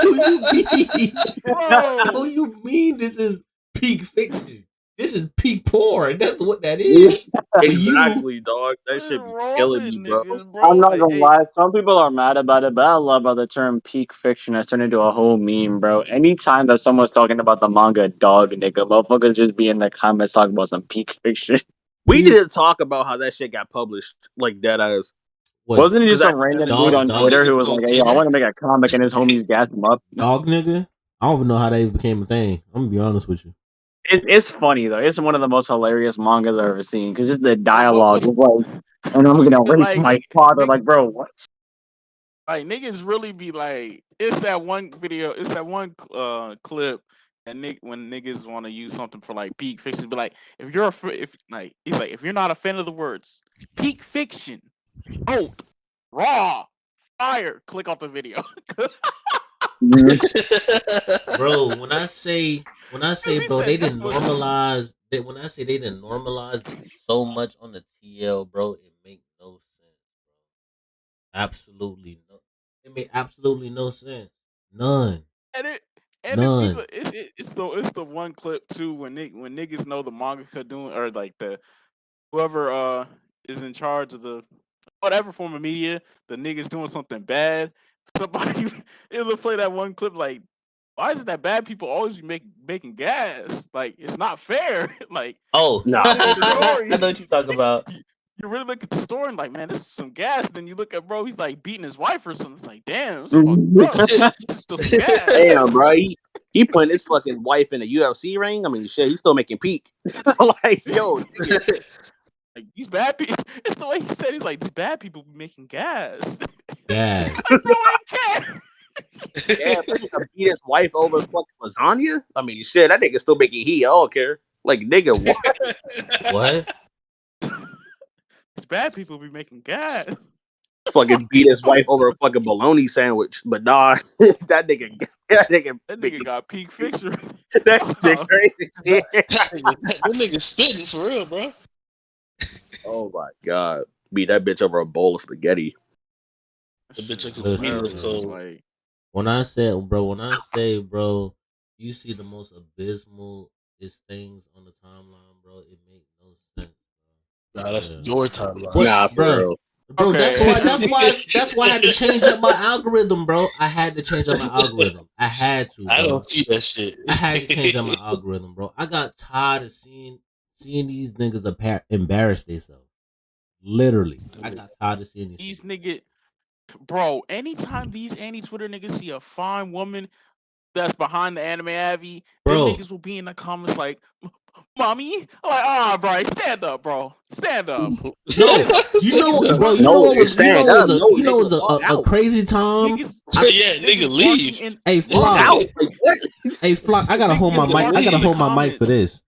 do you mean? What do you mean this is peak fiction? This is peak porn. That's what that is. Exactly, dog. That shit be killing me, bro. I'm not gonna lie. Some people are mad about it, but I love how the term peak fiction has turned into a whole meme, bro. Anytime that someone's talking about the manga dog, nigga, motherfuckers just be in the comments talking about some peak fiction. We didn't talk about how that shit got published, like dead ass. Wasn't it just some random dude on Twitter who was like, "Hey, I want to make a comic," and his homies gassed him up? Dog nigga? I don't even know how that became a thing. I'm gonna be honest with you. It's funny though. It's one of the most hilarious mangas I've ever seen because just the dialogue is like, "And I'm gonna rape my father." Like, bro, what? Like niggas really be like, it's that one video, it's that one clip, and when niggas want to use something for like peak fiction, be like, if you're he's like, if you're not a fan of the words peak fiction, raw, fire, click off the video. Bro, when I say, bro, they didn't normalize that. When I say they didn't normalize it so much on the TL, bro, it makes no sense, bro. Absolutely no. It made absolutely no sense. None. None. It's the one clip too when niggas know the mangaka doing or like the whoever is in charge of the whatever form of media, the niggas doing something bad. Somebody it'll play that one clip like, why is it that bad people always be making gas? Like, it's not fair. Like, oh no, I know what you talking about. You really look at the story and like, man, this is some gas. Then you look at bro, he's like beating his wife or something. It's like, damn, this is still some gas. Damn, bro, he putting his fucking wife in a UFC ring. I mean, shit, he's still making peak. Like, yo, like these bad people. It's the way he said. He's like, these bad people be making gas. Yeah. Like, bro, I care. Yeah, nigga beat his wife over fucking lasagna. I mean, shit, that nigga still making heat. I don't care. Like, nigga, what? What? These bad people be making gas. Fucking beat his wife over a fucking bologna sandwich, but nah, that nigga got peak fiction. That shit crazy. That nigga spitting for real, bro. Oh my god, beat that bitch over a bowl of spaghetti. The bitch like like. When I say, bro, you see the most abysmal things on the timeline, bro. It makes no sense, bro. Nah, that's your timeline. Nah, bro. Bro, okay. that's why I had to change up my algorithm, bro. I had to change up my algorithm. I had to. Bro. I don't see that shit. I had to change up my algorithm, bro. I got tired of seeing these niggas embarrass themselves. Literally, I got tired of seeing these niggas. Bro, anytime these anti-Twitter niggas see a fine woman that's behind the anime Abby, them niggas will be in the comments like, "Mommy," like, bro, stand up, bro, stand up. No, you know, bro, you know what was a crazy time. Nigga, leave. Hey, Flock. Hey, Flock. I gotta hold my mic. I gotta hold my mic for this.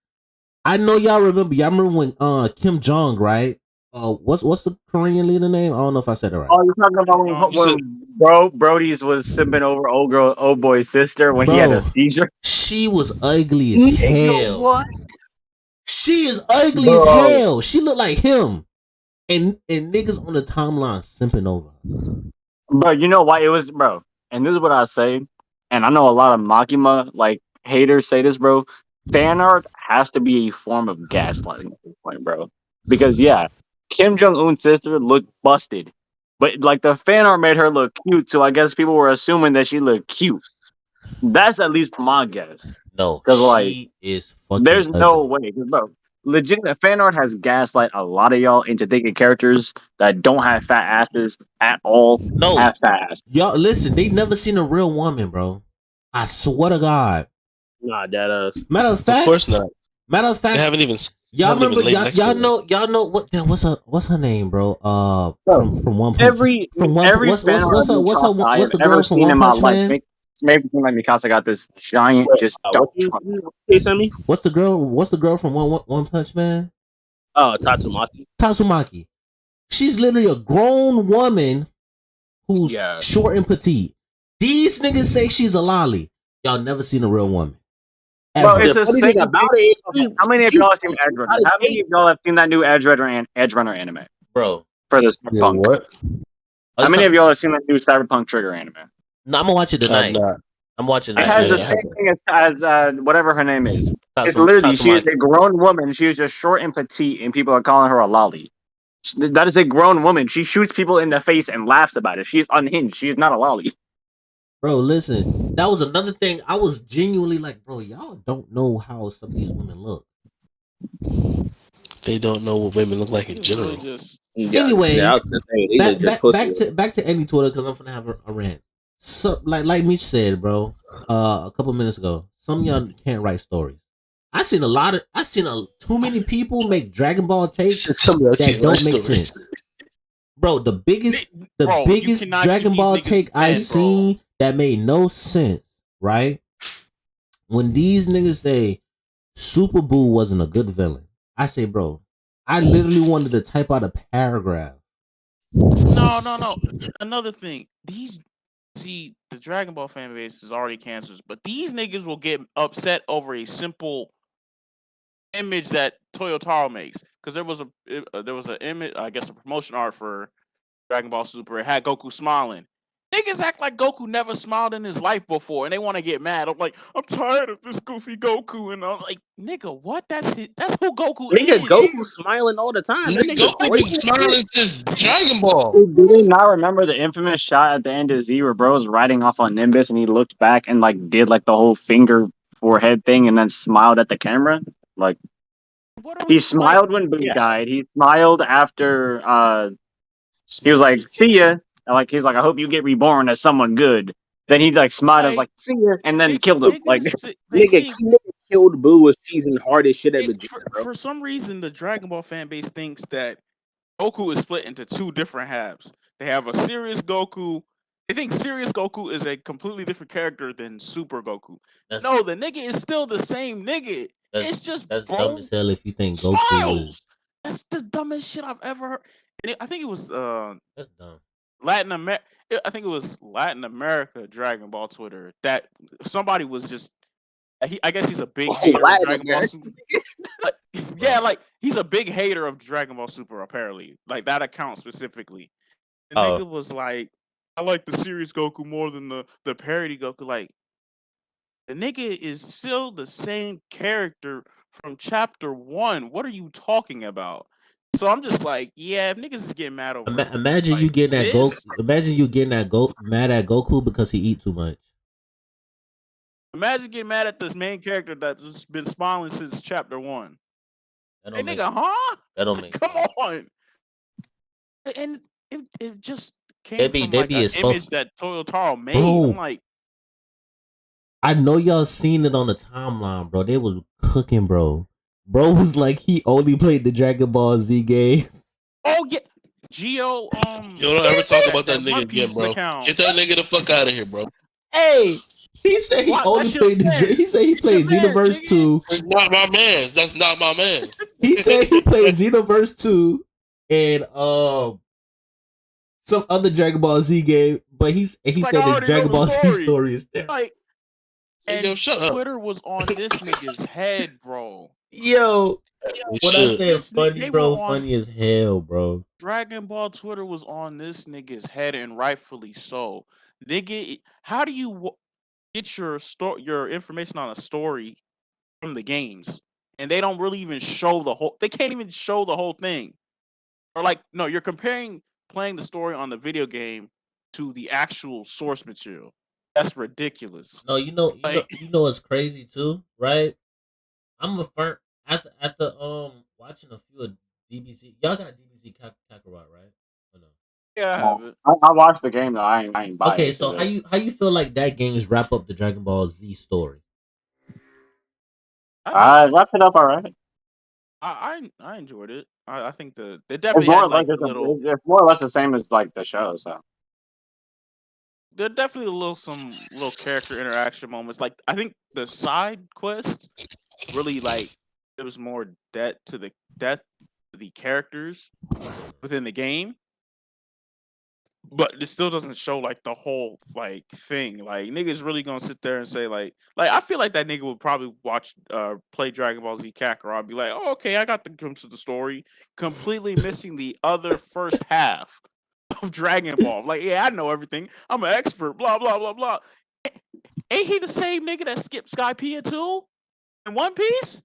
I know y'all remember. Y'all remember when Kim Jong, right? What's the Korean leader name? I don't know if I said it right. Oh, you're talking about when Brody's was simping over old boy's sister when he had a seizure. She was ugly as hell. What? She is ugly as hell. She looked like him. And niggas on the timeline simping over. Bro, you know why it was, bro? And this is what I say. And I know a lot of Makima like haters say this, bro. Fan art has to be a form of gaslighting at this point, bro. Because Kim Jong-un's sister looked busted. But like the fan art made her look cute, so I guess people were assuming that she looked cute. That's at least my guess. No, because she is fucking there's ugly. no way, bro. Legitimate fan art has gaslight a lot of y'all into thinking characters that don't have fat asses at all. No, have fat asses. Y'all listen, they never seen a real woman, bro. I swear to God. Nah, that matter of fact, of course not. Matter of fact, they haven't even. Y'all remember? Y'all know what's her name, bro? From One Punch. What's the girl from One Punch Man? Maybe like Mikasa got this giant What's the girl? What's the girl from One Punch Man? Oh, Tatsumaki. Tatsumaki. She's literally a grown woman who's short and petite. These niggas say she's a lolly. Y'all never seen a real woman. Well, Ever. it's The the funny same thing about it is How many of y'all have seen Edge she Runner? got a How many date. of y'all have seen that new Edge Runner anime? Bro. For this Yeah, punk. what? How many of y'all have seen that new Cyberpunk Trigger anime? No, I'm gonna watch it tonight. Not. I'm watching It it. has the Yeah. same thing as whatever her name is. It's Tatsum- literally, she is Tatsumaki. a grown woman. She is just short and petite, and people are calling her a lolly. That is a grown woman. She shoots people in the face and laughs about it. She is unhinged. She is not a lolly. Bro, listen, that was another thing. I was genuinely like, bro, y'all don't know how some of these women look. They don't know what women look like in It's really general. just Anyway, I was gonna say, these are just pussy. back to any Twitter because I'm gonna have a rant. So, like Mitch said, bro, a couple minutes ago, some of y'all can't write stories. I seen too many people make Dragon Ball takes that don't make sense. Bro, the biggest Dragon Ball take I seen that made no sense, right? When these niggas say Super Boo wasn't a good villain, I say, bro, I literally wanted to type out a paragraph. no. Another thing, the Dragon Ball fan base is already cancerous, but these niggas will get upset over a simple image that Toyotaro makes. Because there was an image, I guess, a promotion art for Dragon Ball Super. It had Goku smiling. Niggas act like Goku never smiled in his life before, and they want to get mad. I'm like, I'm tired of this goofy Goku, and I'm like, nigga, what? That's who Goku Nigga, is. Goku smiling all the time. That nigga Goku been smiling since Dragon Ball. Do they not remember the infamous shot at the end of Z where bro was riding off on Nimbus and he looked back and like did like the whole finger forehead thing and then smiled at the camera? Like he smiled when Boo died. He smiled after he was like, see ya. Like he's like, I hope you get reborn as someone good. Then he like smiled and was like, see ya, and then killed him. Like nigga killed Boo was cheesing hard as shit at Vegeta, bro. For some reason, the Dragon Ball fan base thinks that Goku is split into two different halves. They have a serious Goku. They think serious Goku is a completely different character than Super Goku. No, the nigga is still the same nigga. It's just that's dumb as hell if you think Goku smiles. That's the dumbest shit I've ever heard. And I think it was that's dumb. Latin America. I think it was Latin America Dragon Ball Twitter that somebody was just. I guess he's a big hater of Dragon Ball Super. Yeah, like he's a big hater of Dragon Ball Super. Apparently, like that account specifically. The nigga was like, "I like the series Goku more than the parody Goku." Like, the nigga is still the same character from Chapter 1. What are you talking about? So I'm just like, yeah, if niggas is getting mad over. Imagine like, you getting that Goku. Imagine you getting that mad at Goku because he eat too much. Imagine getting mad at this main character that's been smiling since Chapter 1. Hey, nigga, huh? That don't make Come sense. on. And it just came from like an image that Toyotaro made. Bro, I'm like, I know y'all seen it on the timeline, bro. They was cooking, bro. Bro was like he only played the Dragon Ball Z game. Oh yeah, Geo. You don't ever talk about that nigga again, bro. Get that nigga the fuck out of here, bro. Hey, he said he only played the. He said he played Xenoverse 2. That's not my man. That's not my man. He said he played Xenoverse 2 and some other Dragon Ball Z game, but he said the Dragon Ball Z story is there. Like, and yo, shut up. Twitter was on this nigga's head, bro. Yo, what I said funny, bro, funny as hell, bro. Dragon Ball Twitter was on this nigga's head, and rightfully so. Nigga, how do you get your information on a story from the games, and they don't really even show the whole? They can't even show the whole thing, or like, no, you're comparing playing the story on the video game to the actual source material. That's ridiculous. No, you know what's crazy too, right? I'm a firm after watching a few of DBZ. Y'all got DBZ Kakarot, right? Or no? Yeah, I watched the game though. I ain't buy it. Okay, so how you feel like that game's wrap up the Dragon Ball Z story? I wrapped it up all right. I enjoyed it. I think they definitely had like it's more or less the same as like the show. So there definitely some little character interaction moments. Like I think the side quests really like there was more depth to the the characters within the game. But it still doesn't show like the whole like thing. Like niggas really gonna sit there and say like I feel like that nigga would probably watch play Dragon Ball Z Kakarot and be like, oh okay, I got the glimpse of the story, completely missing the other first half of Dragon Ball. Like, yeah, I know everything. I'm an expert, blah blah blah blah. Ain't he the same nigga that skipped Skypiea too? In One Piece?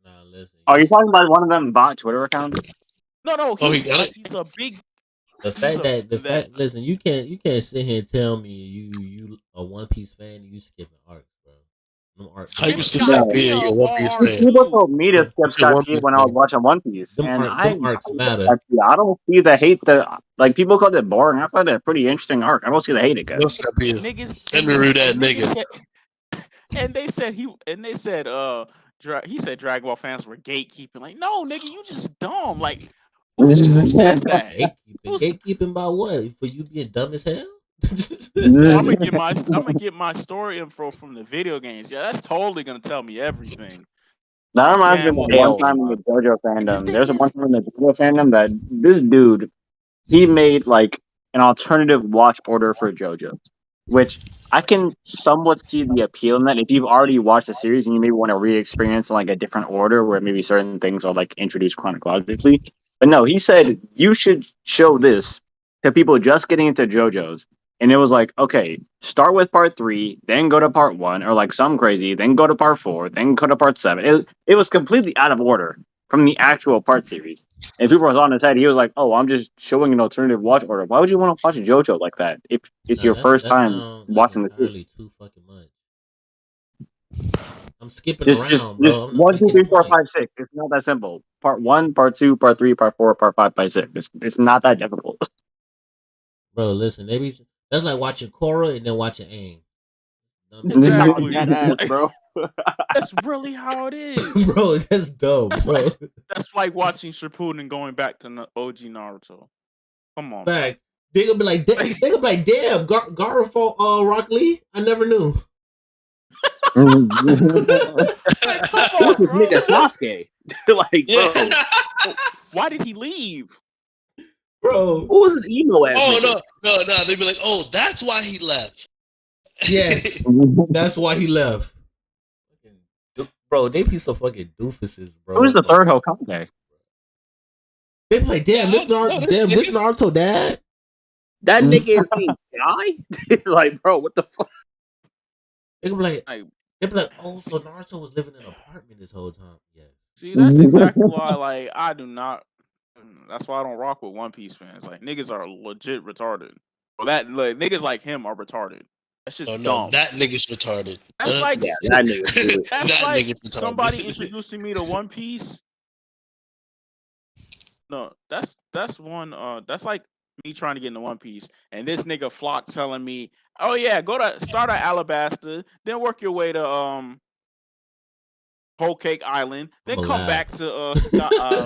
Nah, listen. Are you talking about one of them bot Twitter accounts? No, Oh, he he's got it? he's a big The fact that listen, you can't sit here and tell me you a One Piece fan and you skipping arcs, bro. Them arcs. How you skip Yeah. Skypiea? You're a One Piece fan. People told me to skip You're a One Skypiea Piece when I was fan. watching One Piece, Them and arcs matter. I don't see the hate that like people called it boring. I thought it a pretty interesting arc. I don't see the hate it, No guys. Skypiea. niggas. Let me read that nigga. And they said he said Dragon Ball fans were gatekeeping. Like, no, nigga, you just dumb. Like, who says that? Gatekeeping by what? For you being dumb as hell? I'm gonna get my story info from the video games. Yeah, that's totally gonna tell me everything. That reminds me of Damn, one time in the JoJo fandom. There's one time in the JoJo fandom that this dude, he made like an alternative watch order for JoJo, which I can somewhat see the appeal in that. If you've already watched the series and you maybe want to re-experience in like a different order where maybe certain things are like introduced chronologically. But no, he said you should show this to people just getting into JoJo's. And it was like, okay, start with part 3, then go to part 1, or like some crazy, then go to part 4, then go to part 7. It was completely out of order from the actual part series. And people were on his head. He was like, oh, I'm just showing an alternative watch order. Why would you want to watch JoJo like that if it's your first time watching the series? Too fucking much. I'm skipping around, bro. 1, 2, 3, 4, 5, 6. It's not that simple. Part 1, part 2, part 3, part 4, part 5, part 6. It's not that difficult. Bro, listen, that's like watching Korra and then watching Aang. Exactly. That ass, bro. That's really how it is. Bro, that's dumb, bro. That's like watching Shippuden and going back to OG Naruto. Come on. Fact. They gonna be like, damn, Gara fought Rock Lee? I never knew. Like, come on, What's this bro. nigga Sasuke? Like, bro, Why did he leave? Bro. who was this emo ass? Oh nigga? no! They'd be like, oh, that's why he left. Yes. That's why he left. Bro, they piece of fucking doofuses, bro. Who's the third Hokage? They be like, damn, this Naruto dad? That nigga is being guy? Like, bro, what the fuck? They be like, oh, so Naruto was living in an apartment this whole time. Yeah. See, that's exactly why, like, I do not. That's why I don't rock with One Piece fans. Like, niggas are legit retarded. Well, that like niggas like him are retarded. That's just dumb. That nigga's retarded. That's like Yeah, that nigga. that's that like nigga's retarded. somebody introducing me to One Piece. No, that's one. That's like me trying to get into One Piece, and this nigga Flock telling me, "Oh yeah, start at Alabasta, then work your way to Whole Cake Island, then come back to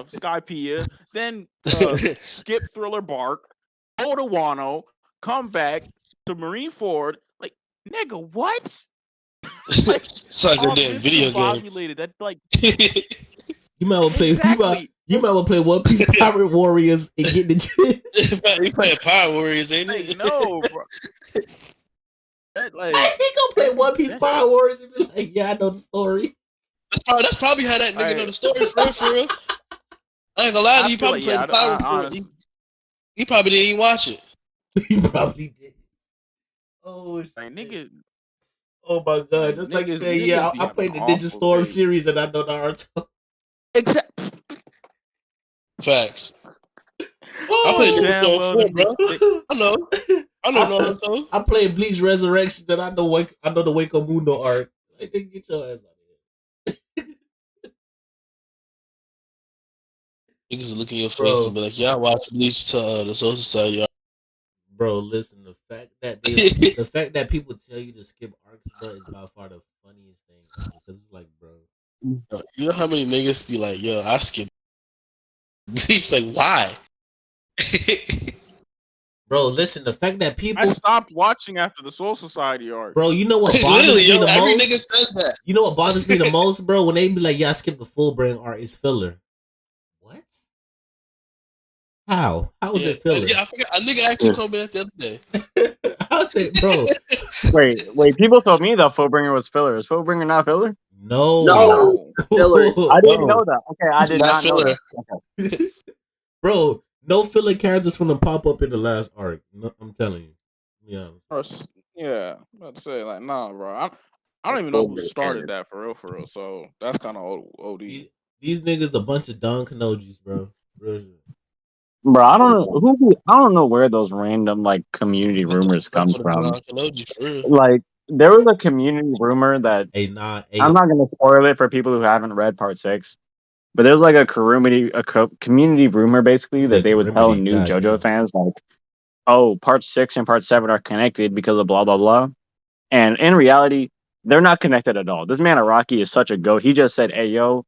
Skypiea, then skip Thriller Bark, go to Wano, come back to Marineford." Like, nigga, what? Like, it's like a damn video game. That like You might well play. Exactly. You might well play One Piece Pirate Warriors and get the chance. He playing Power Warriors, ain't he? like, no, bro. That, like, He gonna play One Piece Pirate Warriors and be like, yeah, I know the story. That's probably how that nigga know the story for real. I ain't gonna lie to you. He probably played the Power Warriors. He probably didn't even watch it. He probably did. Oh shit. like, nigga. Oh my god. That's like saying, yeah, I played the Ninja Storm series and I know Naruto. Exact. Facts. Oh, I played Ninja Storm, bro. I know Naruto. I played Bleach Resurrection and I know the Wake Mundo arc. Like, they get your ass out of here. Niggas look in your face and be like, "Yeah, I watched Bleach to the Soul Society." Bro, listen. The fact that people tell you to skip arcs, bro, is by far the funniest thing. Because it's like, bro, you know how many niggas be like, "Yo, I skip." Bleach, like, why? Bro, listen. The fact that people I stopped watching after the Soul Society arc. Bro, you know what bothers me the every most? nigga says that. You know what bothers me the most, bro? When they be like, "Yeah, I skipped the full brand art. It's filler." What? How? How is it filler? Yeah, I forgot. A nigga actually told me that the other day. I say, bro. Wait. People told me that Fullbringer was filler. Is Fullbringer not filler? No. Fillers. I didn't No. know that. Okay, I It's did not not know filler. that. Okay. Bro, no filler characters from the pop up in the last arc. No, I'm telling you. Yeah. Yeah, I'm about to say like, nah, bro. I don't even know who started that for real. So that's kind of OD. These niggas a bunch of Don Kanojis, bro. Real shit. Bro, I don't know I don't know where those random like community rumors come from. Like there was a community rumor that I'm not gonna spoil it for people who haven't read part 6, but there's like a community rumor basically that they would tell new JoJo fans like, oh, part 6 and part 7 are connected because of blah blah blah. And in reality, they're not connected at all. This man Araki is such a goat. He just said, hey yo,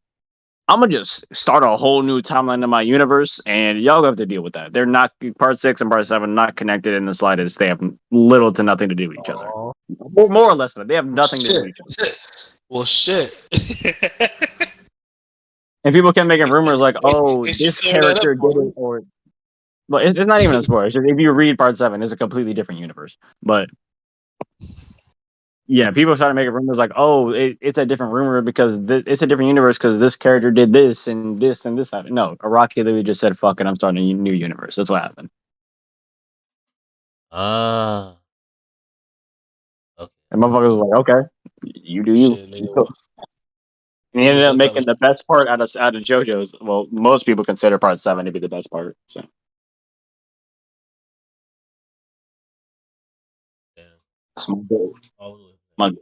I'm gonna just start a whole new timeline in my universe, and y'all have to deal with that. They're not part 6 and part 7 not connected in the slightest. They have little to nothing to do with each other. More or less, they have nothing to do with each other. Well, shit. And people kept making rumors like, "Oh, this character did it," or, but it's not even a spoiler. It's just, if you read part 7, it's a completely different universe. But yeah, people started making rumors like, "Oh, it's a different rumor because it's a different universe because this character did this and this and this happened." No, Araki literally just said, "Fuck it, I'm starting a new universe." That's what happened. Okay. And motherfuckers was like, "Okay, you do you." And he ended up making the best part out of JoJo's. Well, most people consider part 7 to be the best part. So. But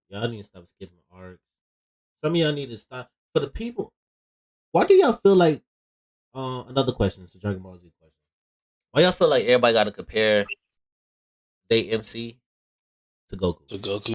y'all need to stop skipping arcs. Some of y'all need to stop. For the people, why do y'all feel like? Another question. It's a Dragon Ball Z question. Why y'all feel like everybody got to compare they MC to Goku?